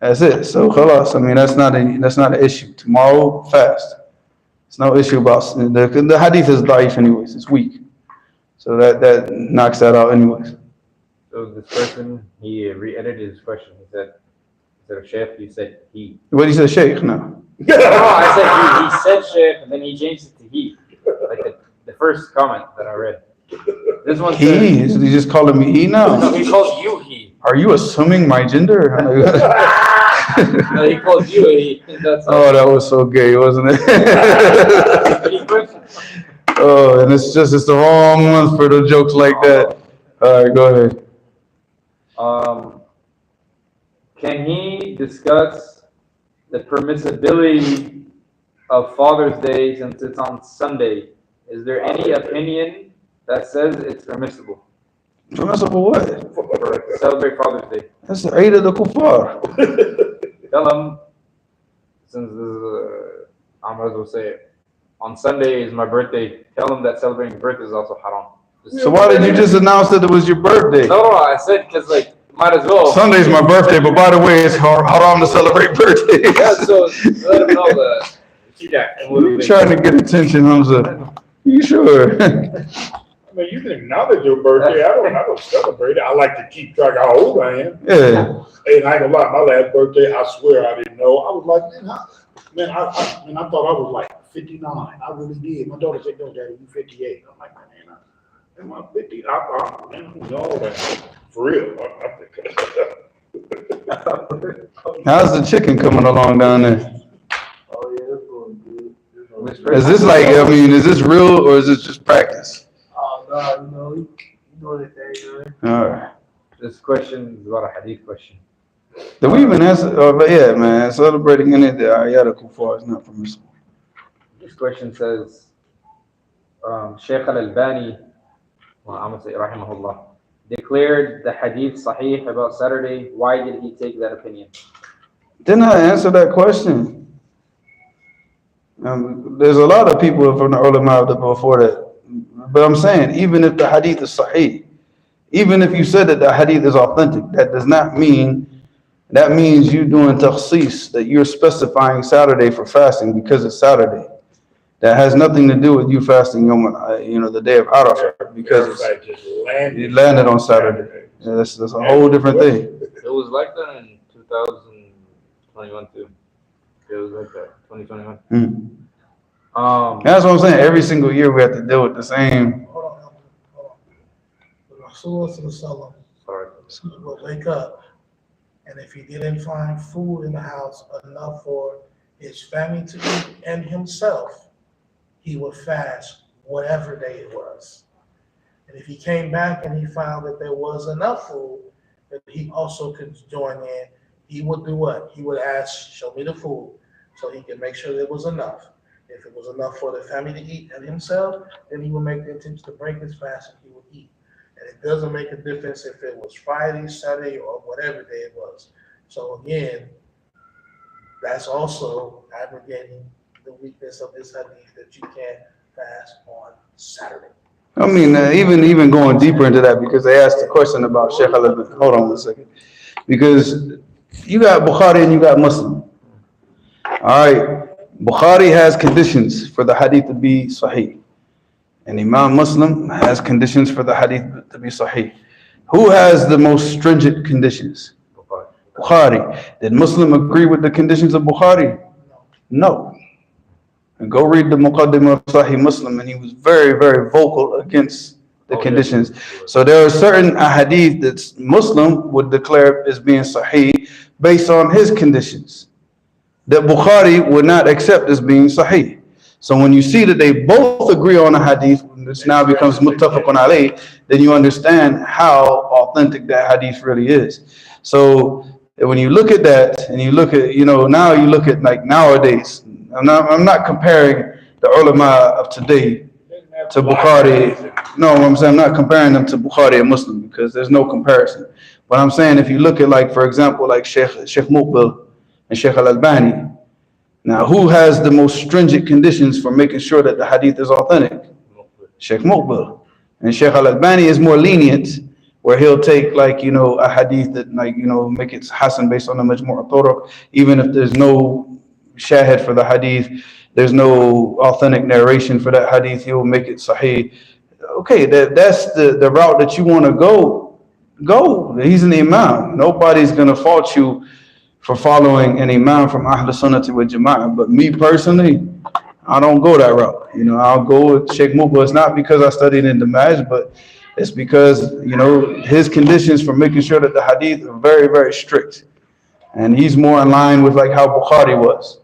That's it. So khalas, I mean that's not an issue. Tomorrow fast. It's no issue about the hadith is da'if anyways, it's weak. So that knocks that out anyways. So this person, he re-edited his question. He said, Instead of Sheikh, you said he. What he said, Sheikh? No. No, I said he said Sheikh, and then he changed it to he. Like the first comment that I read. This one says, Is he just calling me he now? no, he calls you he. Are you assuming my gender? No, he calls you he. That's Oh, that was so gay, wasn't it? Any questions? Oh, and it's the wrong month for the jokes like that. All right, go ahead. Can he discuss the permissibility of Father's Day since it's on Sunday? Is there any opinion that says it's permissible? Permissible what? Celebrate Father's Day. That's the Eid of the Kuffar. Tell him, since this is, I might as well say it. On Sunday is my birthday. Tell him that celebrating birthday is also haram. So why did you just announce that it was your birthday? No, I said because might as well. Sunday's my birthday, but by the way, it's haram to celebrate birthdays. Yeah, so let him know that. You're trying to get attention, Hamza. You sure? I mean, you can acknowledge your birthday. I don't celebrate it. I like to keep track of how old I am. Yeah. And I ain't gonna lie, my last birthday, I swear I didn't know. I was like, I thought I was like 59. I really did. My daughter said, "No, Daddy, you 58." I'm like, man, am I 50? No, man, for real. How's the chicken coming along down there? Oh, yeah, it's going good. Is this is this real or is this just practice? Oh, no, you know that thing, man. All right. This question is about a hadith question. Did we even answer? But yeah, man, celebrating any of the ayat al-Kufar is not permissible. This question says, Sheikh al-Albani, well, I'm going to say rahimahullah, declared the hadith sahih about Saturday. Why did he take that opinion? Didn't I answer that question? There's a lot of people from the ulama before that. But I'm saying, even if the hadith is sahih, even if you said that the hadith is authentic, that does not mean, that means you're doing takhsis, that you're specifying Saturday for fasting because it's Saturday. That has nothing to do with you fasting the day of Arafah, because it landed on Saturday. Yeah, that's a whole different thing. It was like that in 2021 too. It was like that, 2021. That's what I'm saying. Every single year we have to deal with the same. Hold on. The Rasul would wake up, and if he didn't find food in the house enough for his family to eat and himself, he would fast whatever day it was. And if he came back and he found that there was enough food that he also could join in, he would do what? He would ask, show me the food, so he could make sure there was enough. If it was enough for the family to eat and himself, then he would make the intention to break his fast and he would eat. And it doesn't make a difference if it was Friday, Saturday, or whatever day it was. So again, that's also abrogating the weakness of this hadith that you can't fast on Saturday. I mean, even going deeper into that, because they asked a question about Sheikh al-Albani. Hold on 1 second. Because you got Bukhari and you got Muslim. All right. Bukhari has conditions for the hadith to be sahih. And Imam Muslim has conditions for the hadith to be sahih. Who has the most stringent conditions? Bukhari. Did Muslim agree with the conditions of Bukhari? No. And go read the Muqaddimah of Sahih Muslim, and he was very, very vocal against the conditions. So there are certain ahadith that Muslim would declare as being sahih based on his conditions, that Bukhari would not accept as being sahih. So when you see that they both agree on a hadith, which now becomes muttafaqun alayh, then you understand how authentic that hadith really is. So when you look at that, and you look at, now you look at like nowadays, I'm not comparing the ulama of today to Bukhari. No, I'm saying I'm not comparing them to Bukhari and Muslim, because there's no comparison. But I'm saying if you look at, like, for example, like Sheikh Mufrad and Sheikh al-Albani, now who has the most stringent conditions for making sure that the hadith is authentic? Sheikh Mufrad. And Sheikh al-Albani is more lenient, where he'll take, like, a hadith that, like, make it hasan based on the majmu' turuq, even if there's no shahid for the hadith, there's no authentic narration for that hadith, he'll make it sahih. Okay, that's the route that you want to go. He's an imam. Nobody's going to fault you for following an imam from Ahl Sunnah wal Jama'ah. But me personally, I don't go that route. You know, I'll go with Sheikh Mubah. It's not because I studied in the Damascus, but it's because, you know, his conditions for making sure that the hadith are very, very strict. And he's more in line with like how Bukhari was.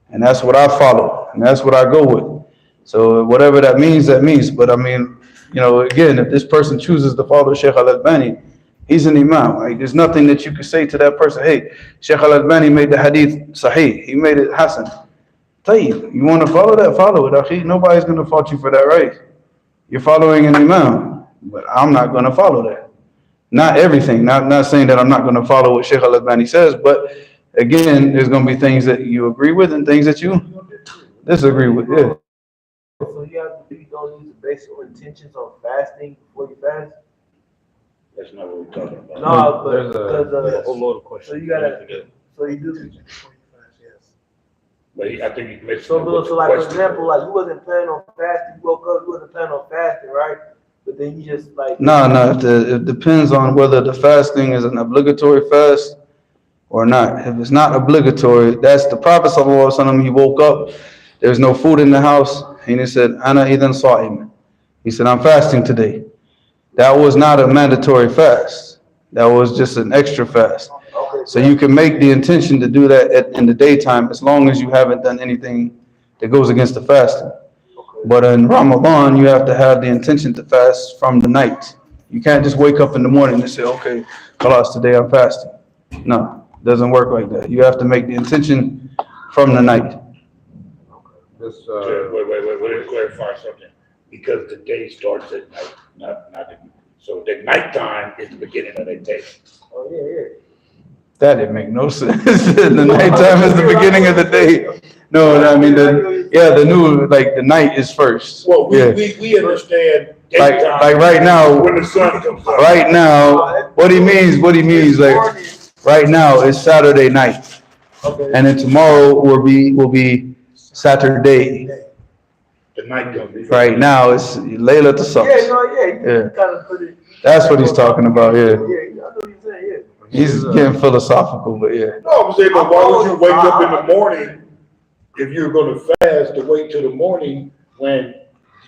And that's what I follow. And that's what I go with. So whatever that means, that means. But I mean, you know, again, if this person chooses to follow Sheikh Al-Albani, he's an imam. Like, there's nothing that you can say to that person, hey, Sheikh Al-Albani made the hadith sahih. He made it hasan. Tayyib, you want to follow that, follow it, akhi. Nobody's going to fault you for that, right? You're following an imam. But I'm not going to follow that. Not everything. Not saying that I'm not going to follow what Sheikh Al-Albani says, but again, there's going to be things that you agree with and things that you disagree with. Yeah. So you don't use the basic intentions on fasting before you fast? That's not what we're talking about. No, but There's because a whole load of questions. so you gotta, so you do. But I think you missed. So like for example, like you wasn't planning on fasting, you woke up, you wasn't planning on fasting, right? But then you just like No. It depends on whether the fasting is an obligatory fast or not. If it's not obligatory, that's the Prophet ﷺ. He woke up, there's no food in the house, and he said, "Ana idan sa'im." He said, "I'm fasting today." That was not a mandatory fast. That was just an extra fast. So you can make the intention to do that in the daytime as long as you haven't done anything that goes against the fasting. But in Ramadan, you have to have the intention to fast from the night. You can't just wake up in the morning and say, okay, khalas, today I'm fasting. No, it doesn't work like that. You have to make the intention from the night. This, Wait, let me clarify something. Because the day starts at night, not the, so the nighttime is the beginning of the day. oh yeah. That didn't make no sense. The nighttime is the beginning of the day. No, I mean, the night is first. Well, Yeah. we understand Like daytime. right now, When the sun comes up. right now, what he means, like right now is Saturday night. Okay. And then tomorrow will be Saturday. The night comes. Right now it's Layla to Subs. Yeah, no, yeah. You Yeah. kind of put it. That's what he's talking about, yeah. Yeah, I know what you're saying. Yeah. He's getting philosophical, but yeah. No, I'm saying, but why would you wake up in the morning if you're gonna fast to wait till the morning when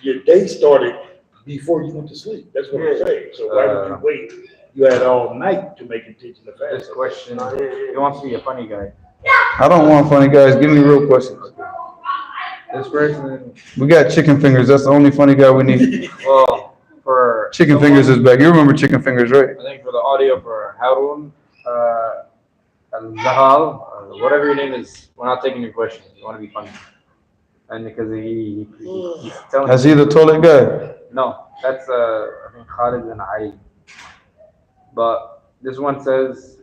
your day started before you went to sleep? That's what I'm saying. So why would you wait? You had all night to make intention to fast. this question, he wants to be a funny guy. I don't want funny guys. Give me real questions. This person, We got chicken fingers. That's the only funny guy we need. well, for Chicken someone- fingers is back. You remember chicken fingers, right? I think for the audio for Harun, Al-Zahal, whatever your name is, we're not taking your questions. You want to be funny. And because he's telling Is he the toilet guy? No, that's I think Khalid and Ali. But this one says,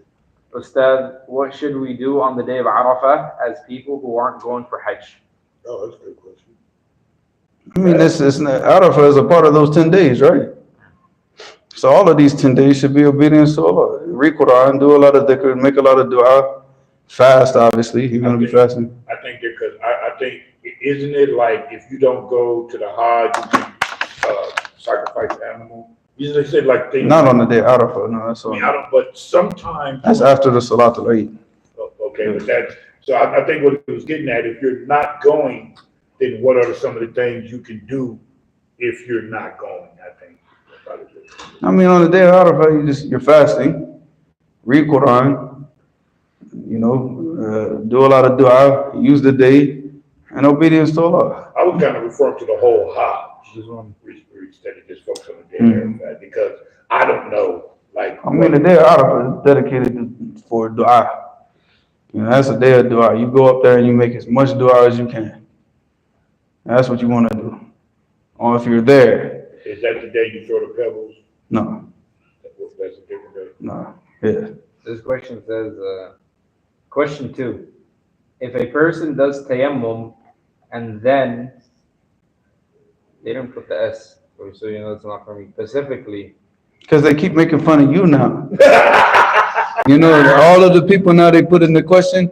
Ustad, what should we do on the day of Arafah as people who aren't going for Hajj? Oh, that's a good question. I mean, this is Arafah is a part of those 10 days, right? So all of these 10 days should be obedience to Allah. Read Quran, do a lot of dhikr, make a lot of dua, fast, obviously. You're going to be fasting. I think because I think, isn't it like if you don't go to the Hajj, you can sacrifice an animal? Usually they say like things. Not on the day of Arafah, no, that's I mean, all. I don't, but sometimes. That's after the Salatul Eid. Okay, but that's, so I think what it was getting at, if you're not going, then what are some of the things you can do if you're not going, I think. That's probably it. I mean, on the day of Arafah, you're fasting, read Quran, do a lot of dua, use the day, and obedience to Allah. I would kind of refer to the whole Hajj. This one. Instead of just focus on the day of Arafat, because I don't know, like. I mean, the day of Arafah is dedicated for dua. That's a day of dua. You go up there and you make as much dua as you can. That's what you want to do. Or if you're there. Is that the day you throw the pebbles? No. That's a different day. No. Yeah. This question says, question 2. If a person does tayammum and then, they didn't put the S, so you know it's not for me, specifically. Because they keep making fun of you now. All of the people now they put in the question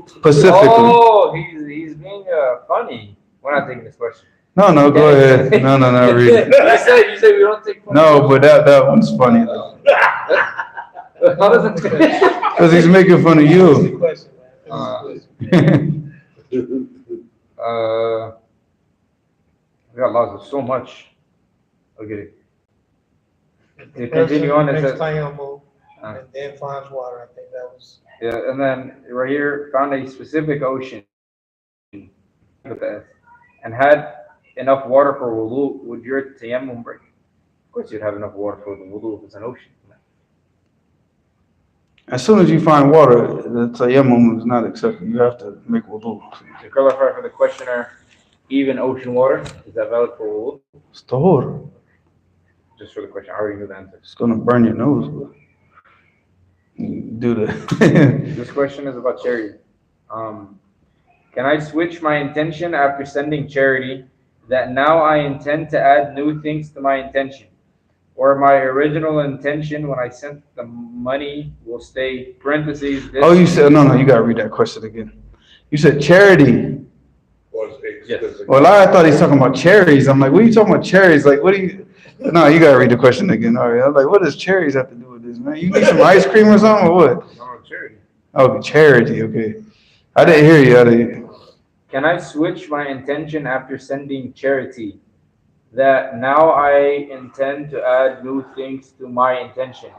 specifically. Oh, he's being funny. We're not taking this question. No, go ahead. No, read it. You said we don't take funny No, but that one's funny though. How does it? Because he's making fun of you. Question, man. We got lots of so much. Okay. The You continue person on, it makes says- tayammum and then finds water. I think that was. Yeah, and then right here, found a specific ocean with the S, and had enough water for wudu. Would your tayammum break? Of course, you'd have enough water for the wudu if it's an ocean. As soon as you find water, the tayammum is not accepted. You have to make wudu. To clarify for the questioner, even ocean water, is that valid for wudu? It's tahur. Just for the question, I already knew the answer. It's gonna burn your nose. But you do the. This question is about charity. Can I switch my intention after sending charity that now I intend to add new things to my intention? Or my original intention when I sent the money will stay, parentheses. This Oh, you said no. You gotta read that question again. You said charity. Yes. Well, I thought he's talking about cherries. I'm like, what are you talking about cherries? Like, what do you? No, you gotta read the question again. All right. I'm like, what does cherries have to do with this, man? You need some ice cream or something, or what? No, charity. Oh, charity. Okay. I didn't hear you. I didn't. Can I switch my intention after sending charity that now I intend to add new things to my intention?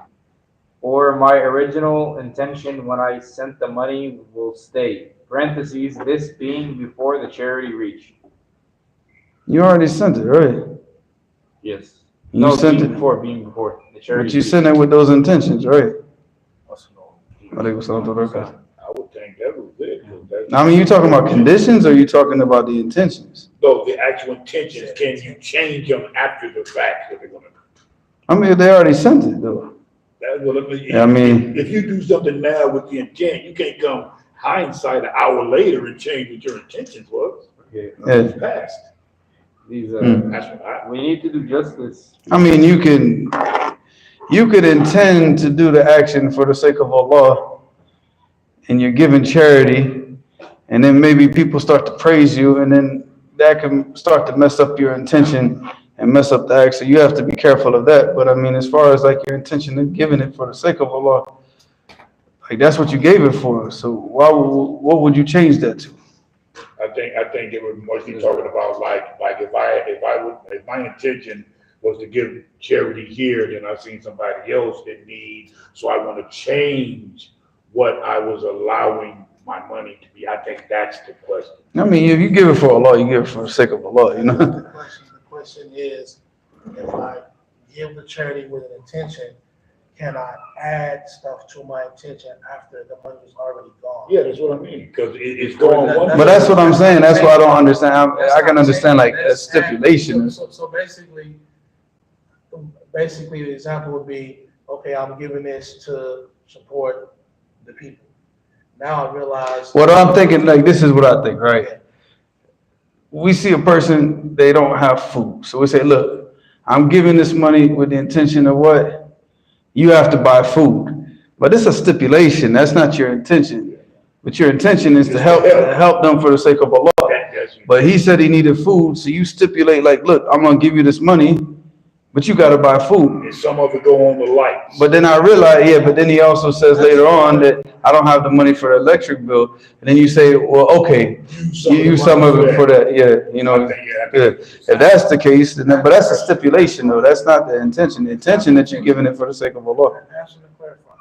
Or my original intention when I sent the money will stay, parentheses, this being before the charity reach. You already sent it, right? Yes. You No, sent being it. before the charity. But you sent it with those intentions, right? I would think that was it. 'Cause that's- I mean, you talking about conditions, or you talking about the intentions? No, the actual intentions, can you change them after the fact if they're gonna? I mean, they already sent it, though. That's what I mean. Yeah, I mean- If you do something now with the intent, you can't come hindsight an hour later and change what your intentions was. Okay. Yeah. It's past. These That's what I. we need to do justice. I mean, you could intend to do the action for the sake of Allah, and you're giving charity, and then maybe people start to praise you, and then that can start to mess up your intention and mess up the act. So you have to be careful of that. But I mean, as far as like your intention of giving it for the sake of Allah, like that's what you gave it for. So what would you change that to? I think it would mostly talking about like if my intention was to give charity here, then I seen somebody else in need, so I want to change what I was allowing my money to be. I think that's the question. I mean, if you give it for Allah, you give it for the sake of Allah, you know? The question is, if I give the charity with an intention, can I add stuff to my intention after the money is already gone? Yeah, that's what I mean, because it's going one. But that's what I'm saying. That's why I don't understand. I can understand like a stipulation. So basically, the example would be, okay, I'm giving this to support the people. Now I realize. What I'm thinking, like, this is what I think, right? We see a person, they don't have food. So we say, look, I'm giving this money with the intention of what? You have to buy food. But it's a stipulation. That's not your intention. But your intention is to help them for the sake of Allah. But he said he needed food, so you stipulate like, look, I'm gonna give you this money, but you gotta buy food. And some of it go on the lights. But then I realized, yeah, but then he also says later on that I don't have the money for the electric bill. And then you say, well, okay, you use some of it for that. Yeah, you know, good. If that's the case, then but that's a stipulation though. That's not the intention. The intention that you're giving it for the sake of Allah. Ask him to clarify.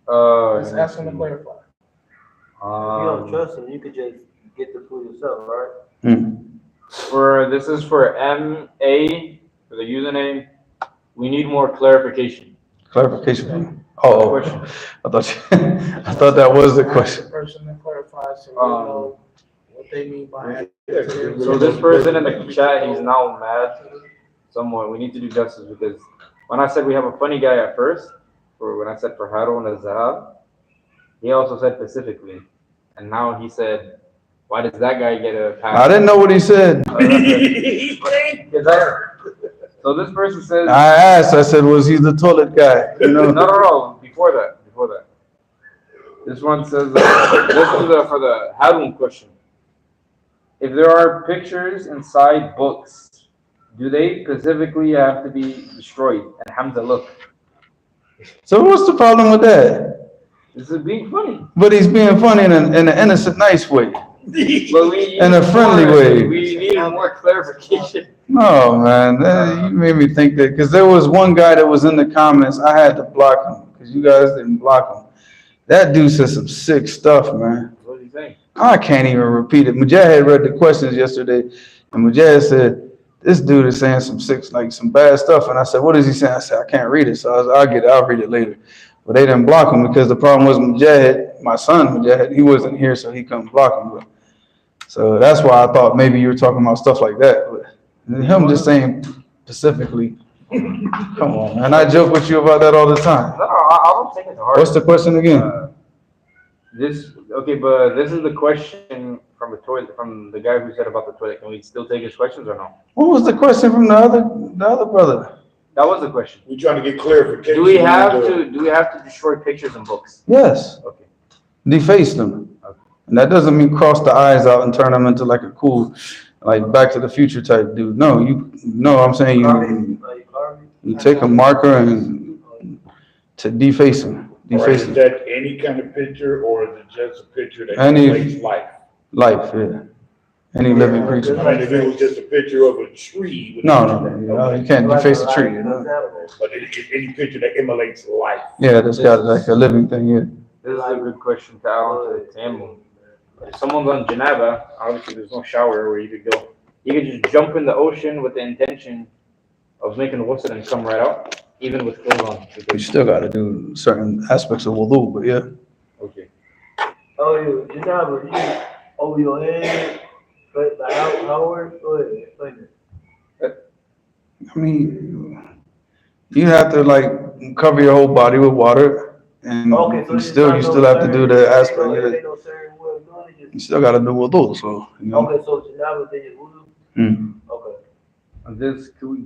Uh, Let's ask him to clarify. If you don't trust him, you could just get the food yourself, right? This is for MA for the username. We need more clarification. Clarification. Oh, Question. I thought that was the question. Ask the person to clarify so we know what they mean by. So this person in the chat, he's now mad somewhat. We need to do justice because when I said we have a funny guy at first, or when I said for Harun and Zahab, he also said specifically. And now he said, why does that guy get a pass? I didn't know what he said. So this person says, I asked, I said, was he the toilet guy? You know? no, before that. This one says, this is for the Harun question. If there are pictures inside books, do they specifically have to be destroyed? And Hamza, look. So what's the problem with that? This is being funny. But he's being funny in an innocent, nice way. But we In a friendly way. We need more clarification. No, man, you made me think that because there was one guy that was in the comments. I had to block him because you guys didn't block him. That dude said some sick stuff, man. What did he say? I can't even repeat it. Mujahid read the questions yesterday, and Mujahid said, "This dude is saying some sick, like some bad stuff." And I said, "What is he saying?" I said, "I can't read it." So I'll get it. I'll read it later. But they didn't block him because the problem was Mujahid, my son Mujahid, he wasn't here, so he couldn't block him. But, so that's why I thought maybe you were talking about stuff like that. But him just saying specifically, come on, man. I joke with you about that all the time. No, I don't think it's hard. What's the question again? But this is the question from the guy who said about the toilet. Can we still take his questions or no? What was the question from the other brother? That was the question. We're trying to get clarification. Do we have to destroy pictures and books? Yes. Okay. Deface them. Okay. And that doesn't mean cross the eyes out and turn them into like a cool, like Back to the Future type dude. No, I'm saying you take a marker and to deface them. Right, is that any kind of picture, or is it just a picture that Any relates life? Life, yeah. Any living creature. I mean, if it was just a picture of a tree. No, you can't deface a tree. But any picture that emulates life. Yeah, that's got like a living thing, yeah. This is a good question to add on to the tayammum. If someone's on janaba, obviously there's no shower where you could go. You could just jump in the ocean with the intention of making ghusl and come right out, even with clothes on. You still got to do certain aspects of wudu, but yeah. Okay. Oh, you janaba, you over your head, but like how it works? Go ahead, explain it. I mean, you have to like cover your whole body with water, and Okay, so you still have to do the aspect. Yeah. You still got to do wudu, so you know. Okay, so janaba then you wudu. Okay.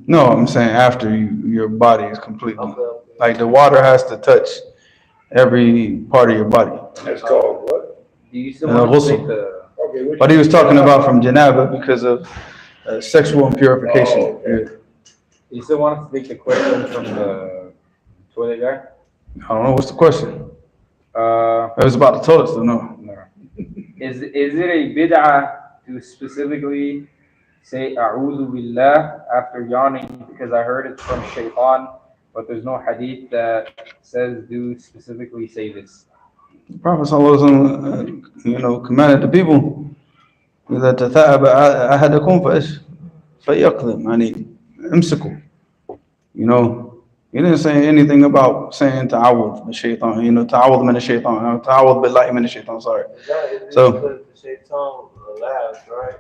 No, I'm saying after your body is completely Okay. like the water has to touch every part of your body. That's called what? Do you still want to ghusl. take the? Okay. But he was talking about from janaba because of sexual impurification. Oh, okay. You still want to take the question from the toilet guy? I don't know what's the question. It was about the toilets, though. No. Is it a bid'ah to specifically say "A'udhu billah" after yawning? Because I heard it's from shaitan, but there's no hadith that says do specifically say this. The Prophet ﷺ, commanded the people إذا تثاءب أحدكم فيقدم يعني امسكوا. He didn't say anything about saying ta'awudh min shaitan, ta'awudh min shaitan, ta'awudh billahi min shaitan, sorry. So, the shaitan laughs, right?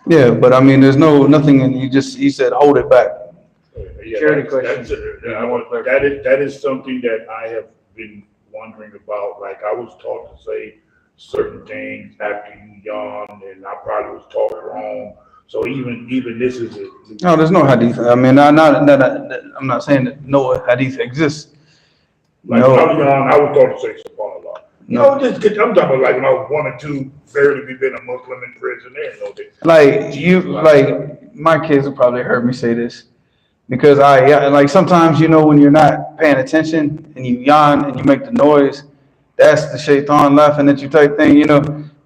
yeah, but I mean, there's nothing, and he said, hold it back. Yeah, Charity that's- that is something that I have been wondering about. Like, I was taught to say certain things after you yawn, and I probably was taught wrong. So even this is No, there's no hadith. I mean, I'm not saying that no hadith exists. like when I was young, I was taught to say subhanallah. No. Just I'm talking about like when I was 1 or 2, barely been a Muslim in prison. There ain't no difference. Like my kids have probably heard me say this because like sometimes when you're not paying attention and you yawn and you make the noise, that's the shaitan laughing at you type thing.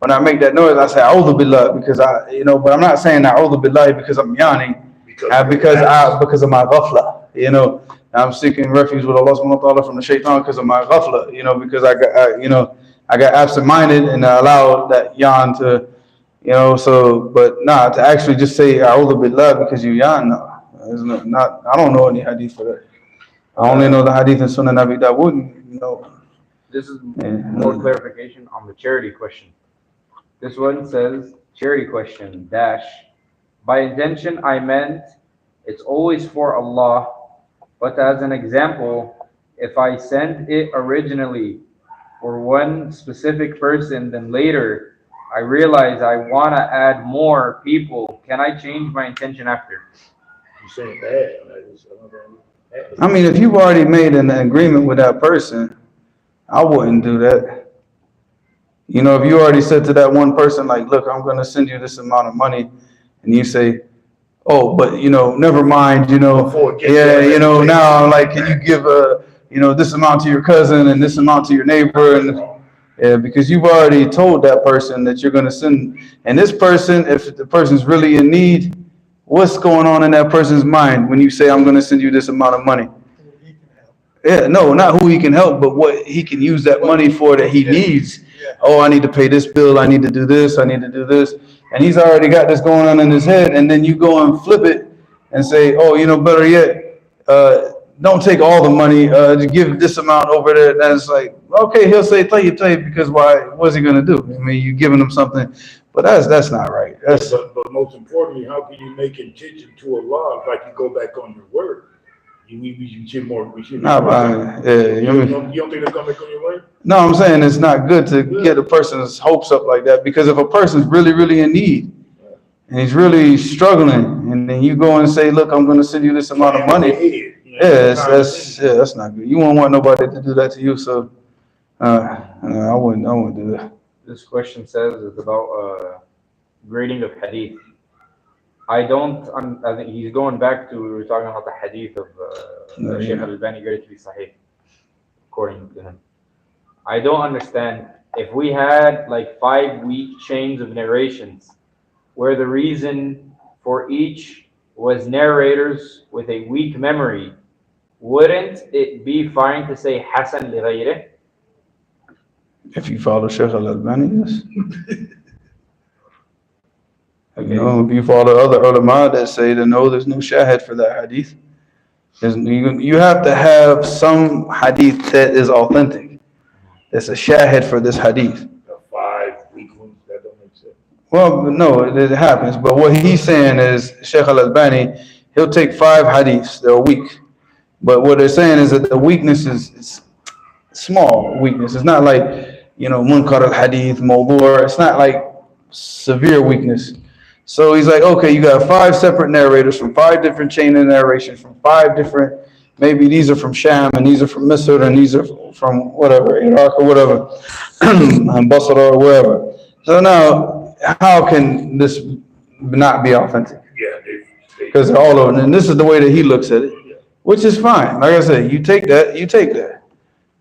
When I make that noise, I say A'udhu Billah because but I'm not saying A'udhu Billah because I'm yawning, because of my ghafla. I'm seeking refuge with Allah subhanahu wa ta'ala from the shaitan because of my ghafla, because I got absent-minded and I allowed that yawn to, to actually just say A'udhu Billah because you yawn, no. It's not, I don't know any hadith for that. I only know the hadith in Sunan Abi Dawud, This is more clarification on the charity question. This one says, charity question, dash. By intention, I meant it's always for Allah, but as an example, if I sent it originally for one specific person, then later I realize I want to add more people, can I change my intention after? You saying bad? I mean, if you've already made an agreement with that person, I wouldn't do that. If you already said to that one person, like, look, I'm going to send you this amount of money, and you say, oh, but, never mind, now, like, can you give this amount to your cousin and this amount to your neighbor, and because you've already told that person that you're going to send. And this person, if the person's really in need, what's going on in that person's mind when you say, I'm going to send you this amount of money? Yeah, no, not who he can help, but what he can use that money for that he needs. Oh, I need to pay this bill. I need to do this. I need to do this. And he's already got this going on in his head. And then you go and flip it and say, oh, better yet, don't take all the money. Just give this amount over there. And it's like, okay, he'll say tayyib, because what's he going to do? I mean, you're giving him something, but that's not right. But most importantly, how can you make intention to Allah like you go back on your word? We should more. You don't think they're coming on your word? No, I'm saying it's not good to get a person's hopes up like that, because if a person's really, really in need and he's really struggling, and then you go and say, look, I'm going to send you this amount of money. That's not good. You won't want nobody to do that to you. So I wouldn't do that. This question says it's about grading of hadith. I think he's going back to, we were talking about the hadith of Shaykh al-Albani graded to be sahih, according to him. I don't understand if we had like 5 weak chains of narrations where the reason for each was narrators with a weak memory, wouldn't it be fine to say Hasan li ghayrih? If you follow Shaykh al-Albani, yes. Okay. If you follow other ulama that say that no, there's no shahid for that hadith. You have to have some hadith that is authentic. It's a shahid for this hadith. The 5 weak ones, that don't make sense. Well, no, it happens. But what he's saying is, Shaykh al-Albani, he'll take 5 hadiths that are weak. But what they're saying is that the weakness is small weakness. It's not like, munkar al-hadith, mawdu'. It's not like severe weakness. So he's like, okay, you got 5 separate narrators from 5 different chain of narration, from 5 different, maybe these are from Sham, and these are from Misr, and these are from whatever, Iraq or whatever, and Basra or wherever. So now, how can this not be authentic? Yeah, Because they're all over, and this is the way that he looks at it, which is fine. Like I said, you take that.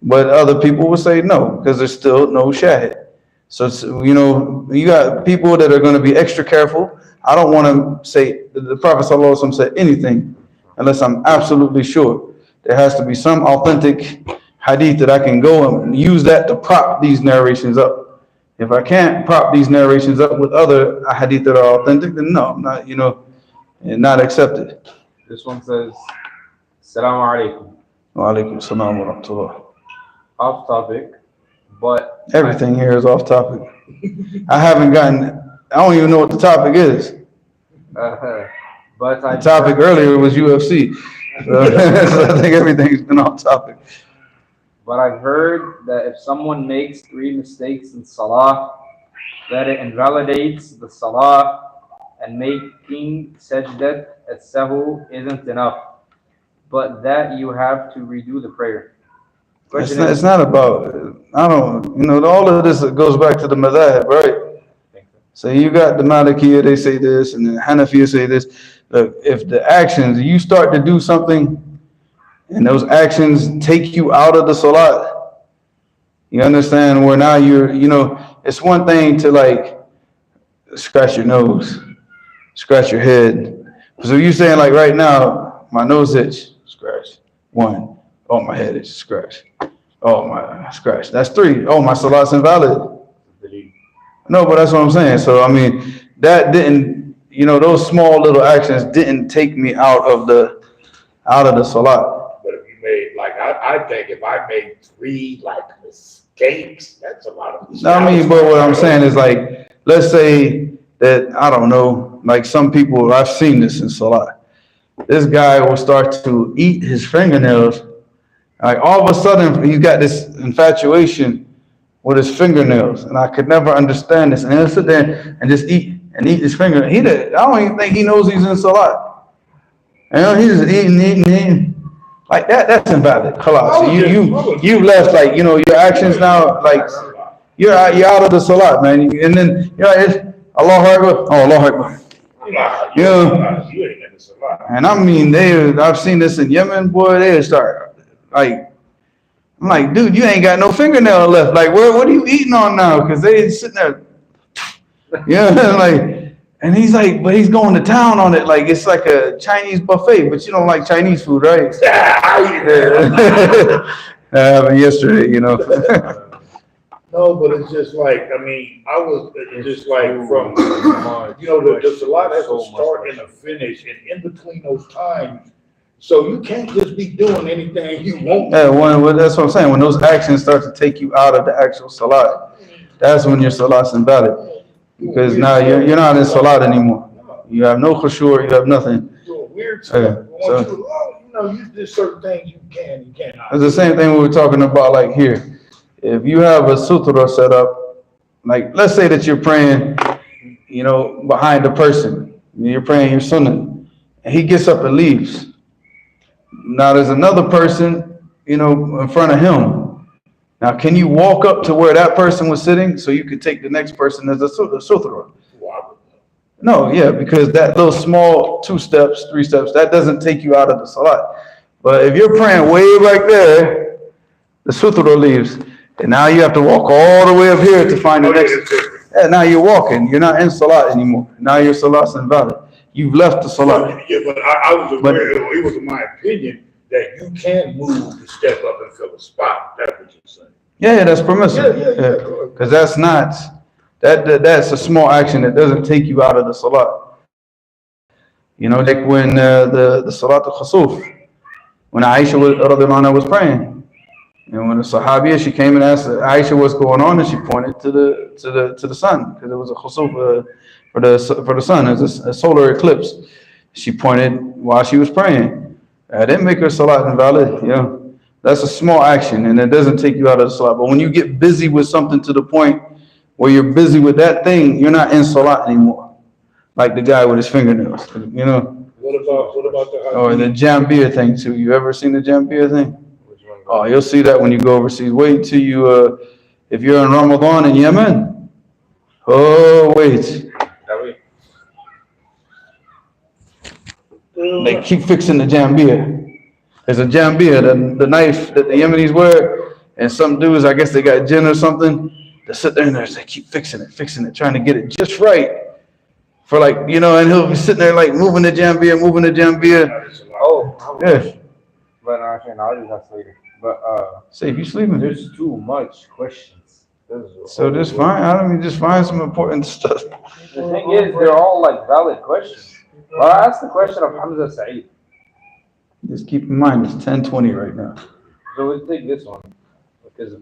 But other people will say no, because there's still no shahid. So, you got people that are going to be extra careful. I don't want to say, the Prophet ﷺ said anything unless I'm absolutely sure. There has to be some authentic hadith that I can go and use that to prop these narrations up. If I can't prop these narrations up with other hadith that are authentic, then no, I'm not, not accepted. This one says, Assalamu alaikum. Wa alaikum assalam wa rahmatullah. Off topic, but everything here is off topic. I don't even know what the topic is. But the topic earlier was UFC. So I think everything's been off topic. But I've heard that if someone makes 3 mistakes in salah, that it invalidates the salah, and making sajdat as-sahw isn't enough, but that you have to redo the prayer. It's not about, all of this goes back to the madhab, right? So you got the Malikiya, they say this, and the Hanafiya say this. Look, if the actions, you start to do something, and those actions take you out of the salat, you understand, where now it's one thing to like scratch your nose, scratch your head. So you're saying like right now, my nose itch, scratch. 1. Oh, my head itch, scratch. Oh, my scratch. That's 3. Oh, my salat's invalid. No, but that's what I'm saying. So, I mean, that didn't, those small little actions didn't take me out of the salat. But if you made, like, I think if I made 3, like, mistakes, that's a lot of mistakes. No, I mean, but what I'm saying is, like, let's say that, I don't know, like some people, I've seen this in salat. This guy will start to eat his fingernails. Like, all of a sudden, he's got this infatuation with his fingernails, and I could never understand this. And he'll sit there and just eat his finger. I don't even think he knows he's in salat. He's just eating. Like that's invalid. Khalas. You've left, like, your actions now, like, you're out of the salat, man. And then, it's Allahu Akbar. Oh, Allahu Akbar. You ain't in the salat. And I mean, I've seen this in Yemen, boy, they start, like, I'm like, dude, you ain't got no fingernail left. Like, what are you eating on now? Because they sitting there, like, and he's like, but he's going to town on it. Like, it's like a Chinese buffet, but you don't like Chinese food, right? Happened yesterday, No, but it's just like, I mean, it's just like from, the salat has a start and a finish, and in between those times, so you can't just be doing anything you want. Yeah, that's what I'm saying. When those actions start to take you out of the actual salat, that's when your salat's invalid. Because now you're not in salat anymore. You have no khushu', you have nothing. Weird stuff. You there's certain things you cannot. It's the same thing we were talking about, like here. If you have a sutra set up, like let's say that you're praying, behind a person, you're praying your sunnah, and he gets up and leaves. Now there's another person, in front of him. Now, can you walk up to where that person was sitting so you could take the next person as a sutra? No, yeah, because that little small 2 steps, 3 steps, that doesn't take you out of the salat. But if you're praying way back there, the sutra leaves, and now you have to walk all the way up here to find the next. Yeah, now you're walking. You're not in salat anymore. Now your salat's invalid. You've left the salat. Yeah, but I was aware, it was my opinion that you can move to step up and fill a spot. That's what you're saying. Yeah, that's permissible. Yeah. Because that's not, that's a small action that doesn't take you out of the salat. Like when the salat al-khusuf, when Aisha was praying. And when the Sahabiya, she came and asked Aisha what's going on, and she pointed to the sun, because it was a khusuf for the sun, it was a solar eclipse. She pointed while she was praying. That didn't make her salat invalid. That's a small action, and it doesn't take you out of the salat. But when you get busy with something to the point where you're busy with that thing, you're not in salat anymore. Like the guy with his fingernails. What about the or the Jambiya thing too? You ever seen the Jambiya thing? Oh, you'll see that when you go overseas. Wait till you, if you're in Ramadan in Yemen. Oh, wait. They keep fixing the Jambiya. There's a Jambiya, the knife that the Yemenis wear, and some dudes, I guess they got jinn or something, they sit there and they keep fixing it, trying to get it just right. For and he'll be sitting there like moving the Jambiya. Oh, yeah. But I'll do that later. But say if you sleeping, there's too much questions. So just find some important stuff. The thing is, they're all like valid questions. Well, I asked the question of Hamza Sa'id. Just keep in mind it's 10:20 right now. So we'll take this one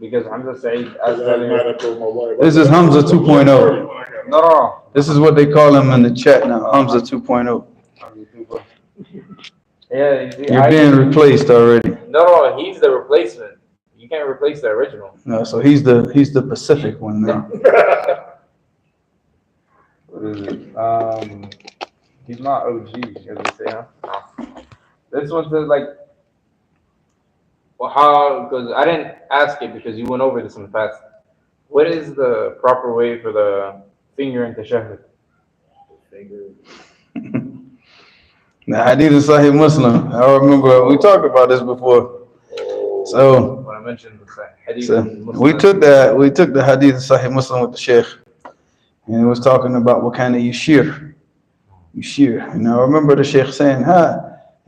because Hamza Sa'id asked earlier. This is Hamza 2.0. No. This is what they call him in the chat now, Hamza 2.0. Yeah, you're being replaced already. No, he's the replacement. You can't replace the original. No, so he's the Pacific one now. What is it? He's not OG, as they say, huh? No. This one says how? Because I didn't ask it because you went over this in the past. What is the proper way for the finger in tashahhud? The hadith of Sahih Muslim. I remember we talked about this before. So when I mentioned the hadith, we took the hadith of Sahih Muslim with the Sheikh, and it was talking about what kind of yushir. And I remember the Sheikh saying,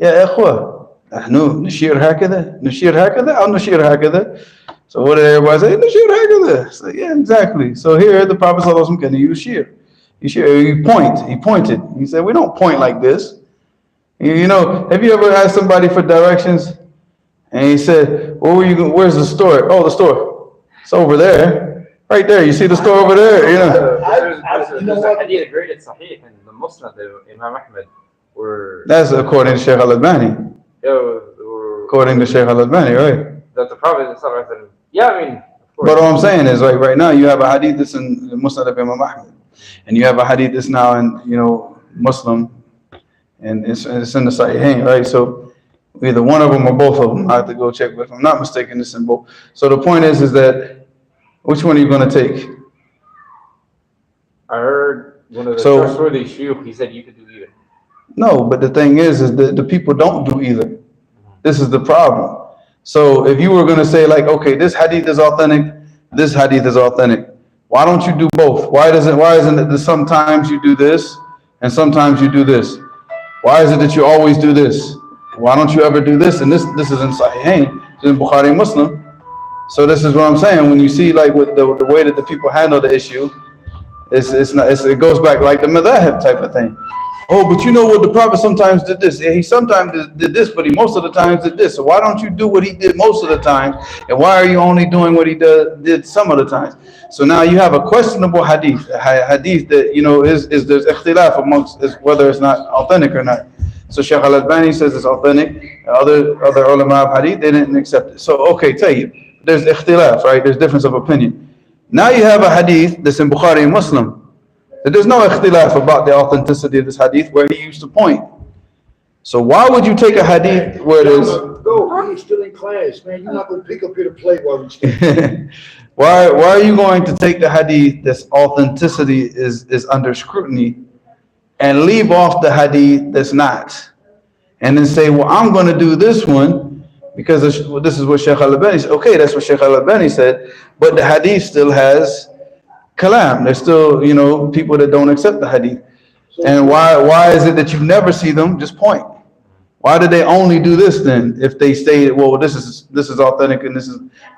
يا إخوة نحن نشير هكذا أو نشير هكذا. So what did everybody say? نشير هكذا. So yeah, exactly. So here the Prophet sallallahu alaihi wasallam can yushir. He pointed. He said, we don't point like this. Have you ever asked somebody for directions and he said, where's the store? Oh, the store. It's over there. Right there. You see the store over there? There's a hadith graded sahih in the Musnad of Imam Ahmed. That's according to Shaykh al-Albani. According to Shaykh al-Albani, right? That the Prophet said, yeah, I mean, of course. But what I'm saying is, like right now, you have a hadith that's in the Musnad of Imam Ahmed, and you have a hadith that's now in, Muslim, and it's in the Sahihain, right? So either one of them or both of them. I have to go check, but if I'm not mistaken, it's in both. So the point is that which one are you going to take? I heard one of the trustworthy shuyukh, he said you could do either. No, but the thing is that the people don't do either. This is the problem. So if you were going to say like, okay, this hadith is authentic, this hadith is authentic, why don't you do both? Why isn't it that sometimes you do this and sometimes you do this? Why is it that you always do this? Why don't you ever do this? And this is in Sahihain, it's in Bukhari and Muslim. So this is what I'm saying. When you see like with the way that the people handle the issue, it goes back like the madhahib type of thing. Oh, but you know what, the Prophet sometimes did this. Yeah, he sometimes did this, but he most of the times did this. So why don't you do what he did most of the time? And why are you only doing what he did some of the times? So now you have a questionable hadith, a hadith that, you know, is there's ikhtilaf amongst whether it's not authentic or not. So Shaykh al-Albani says it's authentic. Other ulama of hadith, they didn't accept it. So, okay, tell you, there's ikhtilaf, right? There's difference of opinion. Now you have a hadith that's in Bukhari and Muslim. There's no ikhtilaf about the authenticity of this hadith where he used to point. So why would you take a hadith where there's... Go, he's still in class, man. You're not going to pick up here to play while we're still... Why are you going to take the hadith that's authenticity is under scrutiny and leave off the hadith that's not? And then say, well, I'm going to do this one because this is what Shaykh al-Albani said. Okay, that's what Shaykh al-Albani said, but the hadith still has kalam. There's still, you know, people that don't accept the hadith. And why is it that you never see them just point? Why do they only do this then? If they say, well, this is authentic and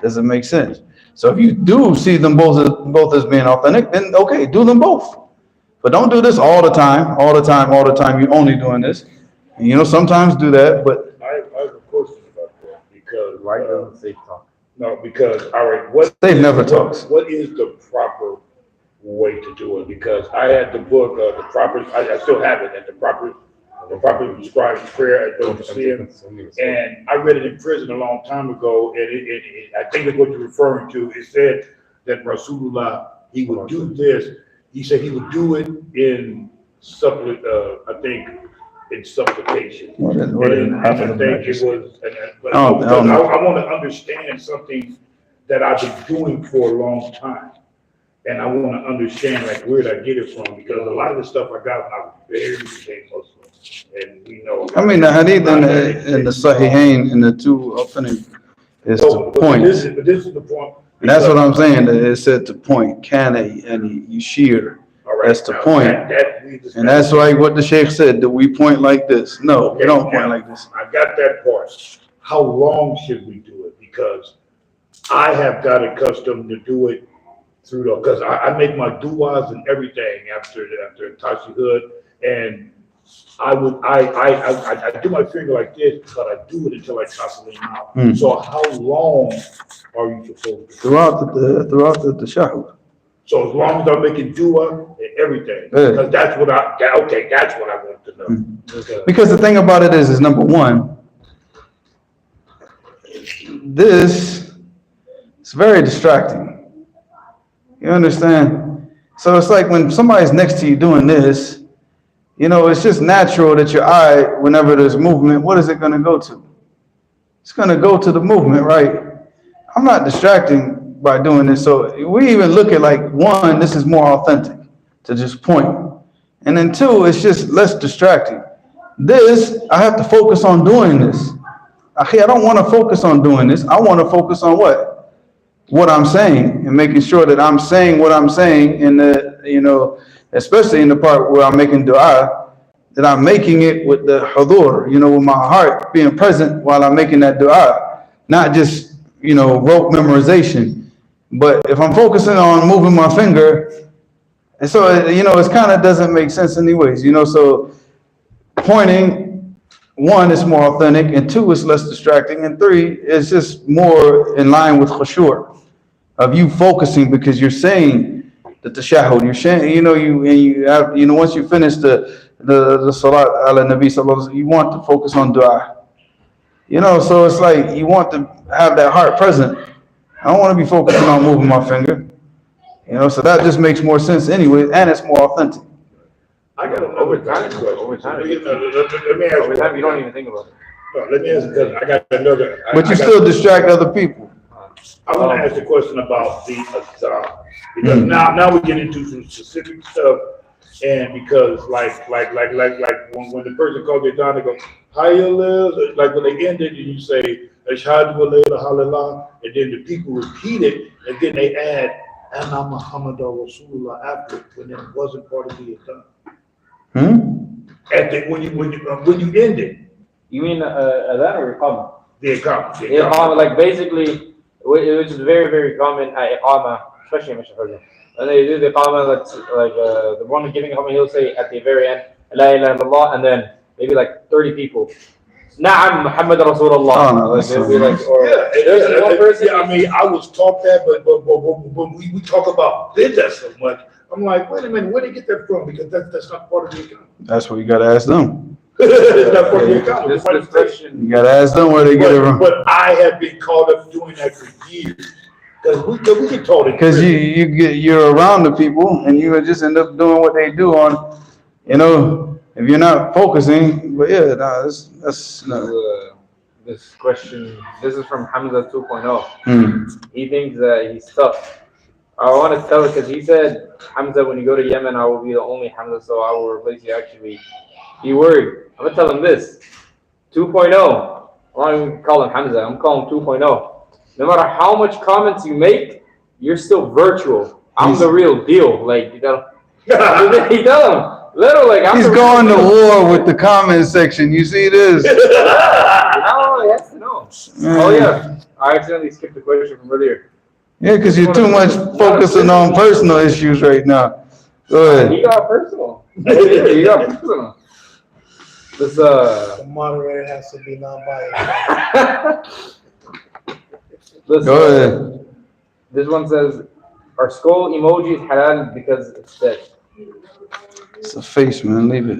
doesn't make sense. So if you do see them both as being authentic, then okay, do them both. But don't do this all the time. You're only doing this. And, you know, sometimes do that, but I have a question about that because Why doesn't Safe talk? no, because all right, Safe never talks. What is the proper way to do it? Because I had the book, the proper. I still have it, and the proper prescribed prayer at those sins, and I read it in prison a long time ago, and I think it's what you're referring to. It said that Rasulullah, he would do this. He said he would do it in I think in supplication. I think it was. I want to understand something that I've been doing for a long time. And I want to understand, like, where did I get it from? Because a lot of the stuff I got when I was very became Muslim. And we know. I mean, the hadith and the Sahihain and the two authentic is to point. This is the point. And that's what I'm saying. That it said to point. Kana and Yushir. That's to point. And that's like what the Sheikh said. Do we point like this? No, we don't point like this. I got that part. How long should we do it? Because I have got accustomed to do it through because I make my du'as and everything after Tashahhud, and I do my finger like this, but I do it until I taslim out. So how long are you supposed to? Throughout the tashahhud. So as long as I'm making dua and everything, because that's what I want to know. Because the thing about it is number one, this is very distracting. You understand? So it's like when somebody's next to you doing this, you know, it's just natural that your eye, whenever there's movement, what is it going to go to? It's going to go to the movement, right? I'm not distracting by doing this. So we even look at like, one, this is more authentic to just point. And then two, it's just less distracting. This, I have to focus on doing this. I don't want to focus on doing this. I want to focus on what I'm saying and making sure that I'm saying what I'm saying in the, you know, especially in the part where I'm making dua, that I'm making it with the hudur, you know, with my heart being present while I'm making that dua, not just, you know, rote memorization. But if I'm focusing on moving my finger, and so, you know, it kind of doesn't make sense anyways, you know, so pointing, one, is more authentic, and two, it's less distracting, and three, it's just more in line with khushu', of you focusing because you're saying the tashahhud, you're saying, you know, once you finish the salat ala nabi sallallahu alaihi wasallam, you want to focus on dua, you know, so it's like you want to have that heart present. I don't want to be focusing on moving my finger, you know, so that just makes more sense anyway, and it's more authentic. I got another question. Over time, Let me ask over time, you don't even think about it. No, let me ask because I got another. But you still distract other people. I want to ask a question about the Adab because now we get into some specific stuff, and because like when the person calls you down, they go, "How you live?" Like when they end it, and you say, Ashhadu wa la ilaha illallah, and then the people repeat it, and then they add Anna Muhammadur Rasulullah after it, when it wasn't part of the Adab. At the, when you end it. You mean Adhan or Iqama? The Iqama. Iqama, like basically, which is very, very common at Iqama, especially in Mishnah. And they do the Iqama, that's like the one giving Iqama, he'll say at the very end, La ilaha illallah, and then maybe like 30 people. Na'am, Muhammad Rasulullah. Like, they'll be like, or there's one person. Yeah, I mean, I was taught that, but we talk about business so much. I'm like, wait a minute, where did they get that from? Because that's not part of the Iqama. That's what you gotta ask them. It's not part of the Iqama. You gotta ask them where they get it from. But I have been caught up doing that for years. Because we get told it. Because you're around the people and you just end up doing what they do on, you know, if you're not focusing. But yeah, that's no. This question, this is from Hamza 2.0. He thinks that he's tough. I want to tell it because he said, Hamza, when you go to Yemen, I will be the only Hamza, so I will replace you. Actually, be worried. I'm going to tell him this. 2.0. I'm not even call him Hamza. I'm calling him 2.0. No matter how much comments you make, you're still virtual. I'm the real deal. Like, you know, he tell him. Literally, like, he's going to war with the comment section. You see this? No, yes, no. Oh, yeah. I accidentally skipped the question from earlier. Yeah, because you're too much focusing on personal issues right now. Go ahead. He got personal. He got personal. This, The moderator has to be non-biased. Go ahead. This one says, are skull emojis halal because it's dead? It's a face, man. Leave it.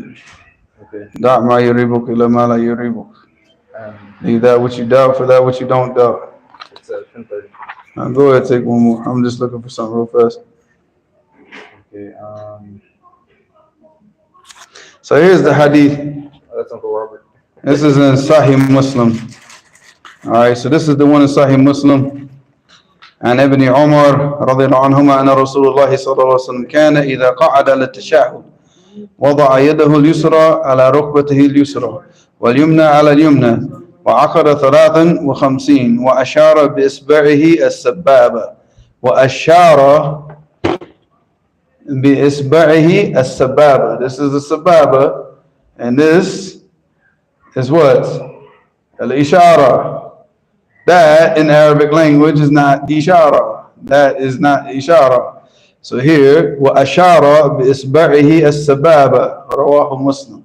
Okay. دع ما يريبك إلى ما لا يريبك. Leave that what you doubt for that what you don't doubt. It's 10:30. Now go ahead, take one more. I'm just looking for something real fast. Okay. So here's the hadith. That's Uncle Robert. This is in Sahih Muslim. All right, so this is the one in Sahih Muslim. عن ابن عمر رضي الله عنهما أن رسول الله صلى الله عليه وسلم كان إذا قعد للتشهد وضع يده اليسرى على ركبته اليسرى واليمنى على اليمنى وعقد 53 وأشار بإصبعه السبابة وأشار بإصبعه السبابة. This is the sababa, and this is what? Al-ishara. That in Arabic language is not ishara. That is not ishara. So here, وَأَشَارَ بِإِصْبَعِهِ السَّبَابَ رواه Muslim.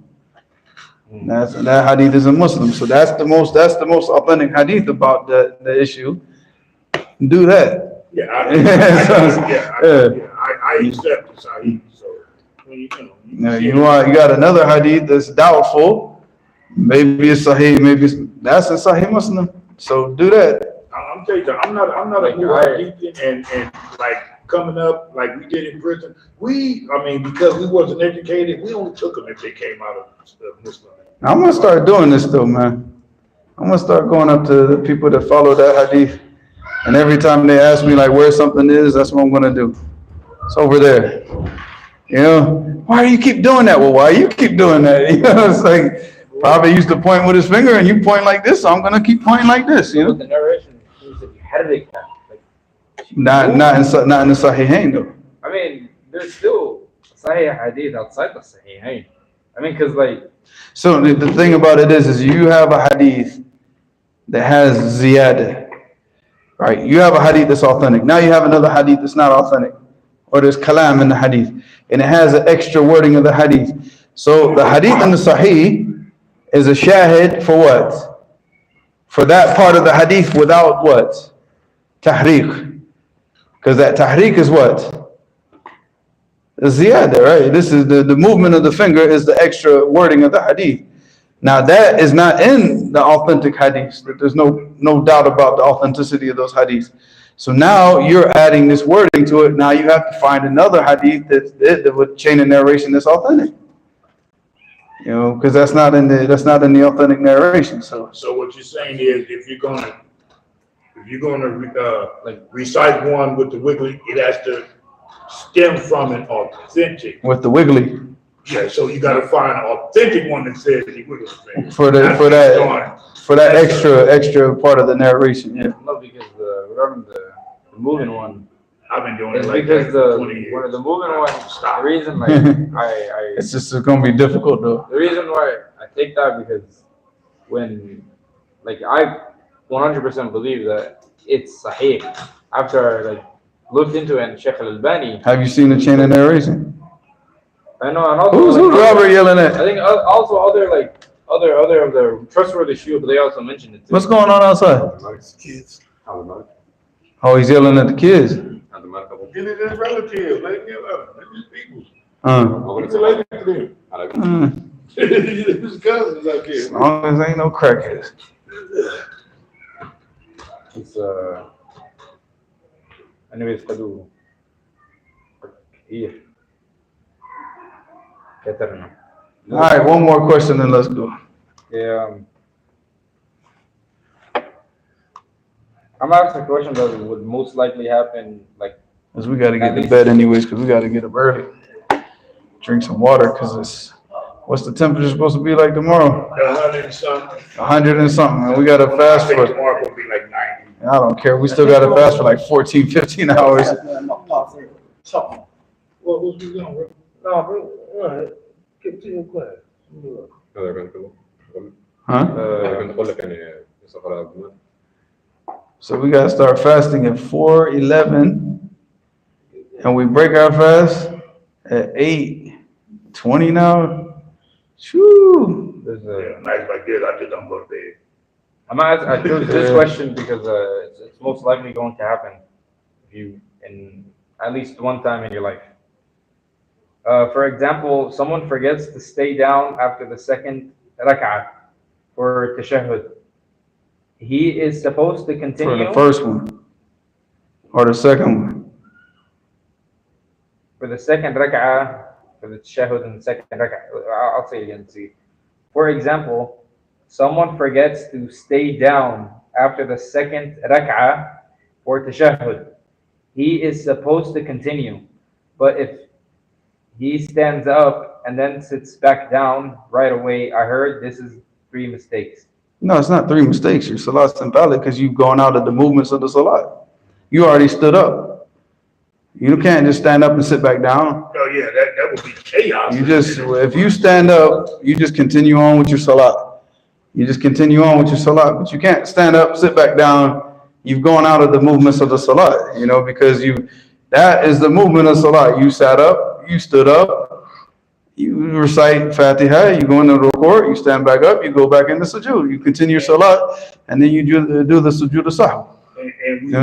That hadith is a Muslim. So that's the most authentic hadith about the issue. Do that. Yeah, I accept this hadith. So you got another hadith that's doubtful. Maybe it's Sahih, that's a Sahih Muslim. So do that. I'm telling you, I'm not a hadith and like coming up like we did in prison. Because we wasn't educated, we only took them if they came out of Muslim. I'm gonna start doing this though, man. I'm gonna start going up to the people that follow that hadith, and every time they ask me like where something is, that's what I'm gonna do. It's over there. You know, why do you keep doing that? Well, why you keep doing that? You know, it's like Prophet used to point with his finger, and you point like this, so I'm gonna keep pointing like this. You know. The narration is that you had it like Not in the Sahihain though. I mean, there's still Sahih hadith outside the Sahihain. I mean, because like. So the thing about it is you have a hadith that has ziyada, right? You have a hadith that's authentic. Now you have another hadith that's not authentic, or there's kalam in the hadith, and it has an extra wording of the hadith. So the hadith in the Sahih is a shahid for what? For that part of the hadith without what? Tahriq. Because that tahriq is what? The ziyada, right? This is the movement of the finger is the extra wording of the hadith. Now that is not in the authentic hadiths. There's no doubt about the authenticity of those hadiths. So now you're adding this wording to it. Now you have to find another hadith that would chain of narration that's authentic. You know, because that's not in the authentic narration. So what you're saying is if you're gonna recite one with the wiggly, it has to stem from an authentic. With the wiggly. Yeah, so you got to find an authentic one that says he wiggles. For that for that extra part of the narration. Yeah. No, because regarding the moving one, I've been doing it it's like because that for 20 years. one of the moving one, the reason like It's just gonna be difficult though. the reason why I take that because when like I 100% believe that it's sahih after I like looked into it and Sheikh Al-Albani. Have you seen the chain of narration? I know, and also Who's Robert yelling at? I think also other of the trustworthy shuyukh, they also mentioned it too. What's going on outside? Kids. Oh, he's yelling at the kids. Get it his relatives. Let him yell at his people. As It's related to them. His cousins out here. long as ain't no crackheads. It's anyways, Kadu. Yeah. All right, one more question and let's go. Yeah. I'm asking a question that would most likely happen, like. Cause we gotta get to bed anyways, cause we gotta get up early. Drink some water, cause it's, what's the temperature supposed to be like tomorrow? 100 and something. 100 and something, and we gotta fast I think for, tomorrow will be like 90. I don't care, we still gotta fast for like 14, 15 hours. What was we doing, bro? No, bro, all right. Continue class. Huh? So we gotta start fasting at 4:11, and we break our fast at 8:20 now. Shoo. Yeah, nights like this, I just don't go to bed. I chose this question because it's most likely going to happen if you in at least one time in your life. For example, someone forgets to stay down after the second rak'ah for tashahhud. He is supposed to continue. For the first one or the second one? For the second rak'ah, for the tashahhud and the second rak'ah. I'll say it again. See, for example, someone forgets to stay down after the second rak'ah for tashahhud. He is supposed to continue, but if he stands up and then sits back down right away, I heard this is 3 mistakes. No, it's not 3 mistakes. Your salat's invalid because you've gone out of the movements of the salat. You already stood up. You can't just stand up and sit back down. Oh yeah, that would be chaos. You just, if you stand up, you just continue on with your salat. You just continue on with your salat, but you can't stand up, sit back down. You've gone out of the movements of the salat, because that is the movement of salat. You sat up, you stood up, you recite Fatiha, you go into the ruku', you stand back up, you go back into sujood, you continue your salat, and then you do the sujood sahw. And we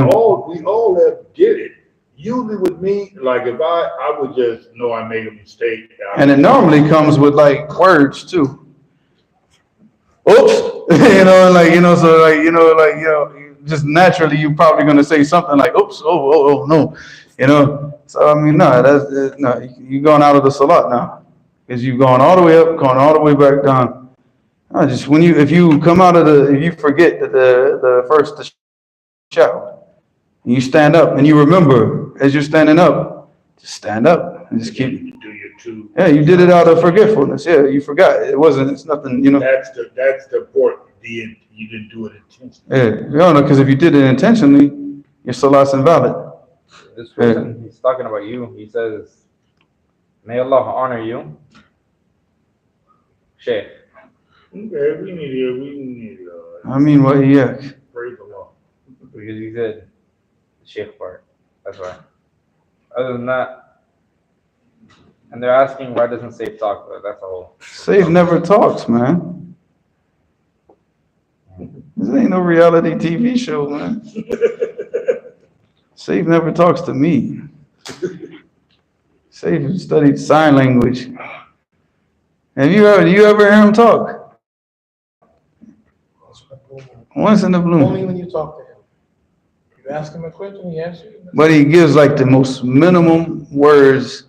all have did it. Usually with me, like if I would just know I made a mistake. And it normally comes with like words too. Oops, just naturally you're probably gonna say something like oops, oh no, So I mean, no, you're going out of the salat now, because you've gone all the way up, gone all the way back down. No, just if you come out of if you forget that the first tashahhud, and you stand up and you remember as you're standing up, just stand up and just keep. Do your two. Yeah, you did it out of forgetfulness. Yeah, you forgot. It's nothing. That's the part. You didn't do it intentionally. Yeah, no, because if you did it intentionally, your salat's invalid. This person, he's talking about you. He says, "May Allah honor you, Sheikh." Okay, we need. I mean, what? Yeah. Praise the Lord. Because he said the Sheikh part. That's why. Other than that, and they're asking why doesn't Safe talk? But that's a whole. Safe never talks, man. This ain't no reality TV show, man. Safe never talks to me. Safe studied sign language. Do you ever hear him talk? Once in the blue. Only when you talk to him. You ask him a question, he answers you. But he gives like the most minimum words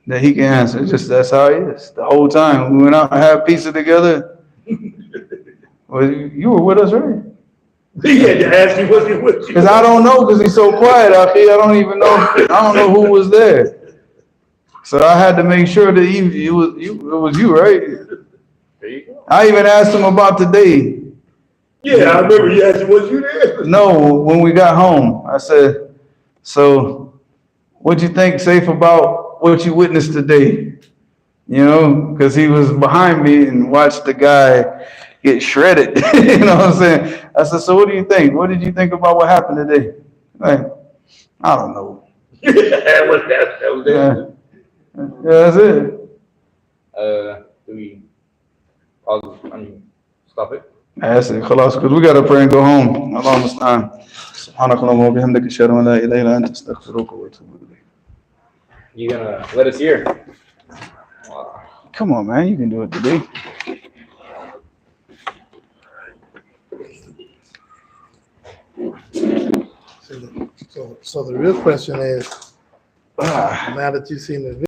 that he can answer. That's how he is. The whole time we went out and had pizza together. Well, you were with us, right? He had to ask you, was he with you? Because I don't know, because he's so quiet out here. I don't even know. I don't know who was there. So I had to make sure that it was you, right? There you go. I even asked him about today. Yeah, I remember you asked, was you there? No, when we got home, I said, so what'd you think, Safe, about what you witnessed today? You know, because he was behind me and watched the guy get shredded. You know what I'm saying? I said, so what do you think? What did you think about what happened today? Like, I don't know. That was Yeah, yeah, that's it. Do we pause? I mean, stop it. That's it. خلاص, because we got to pray and go home. Allah musta'an. سبحانك اللهم وبحمدك اشهد ان لا اله الا انت استغفرك واتوب اليك. You gonna let us hear? Come on, man, you can do it today. So the real question is, now that you've seen the video,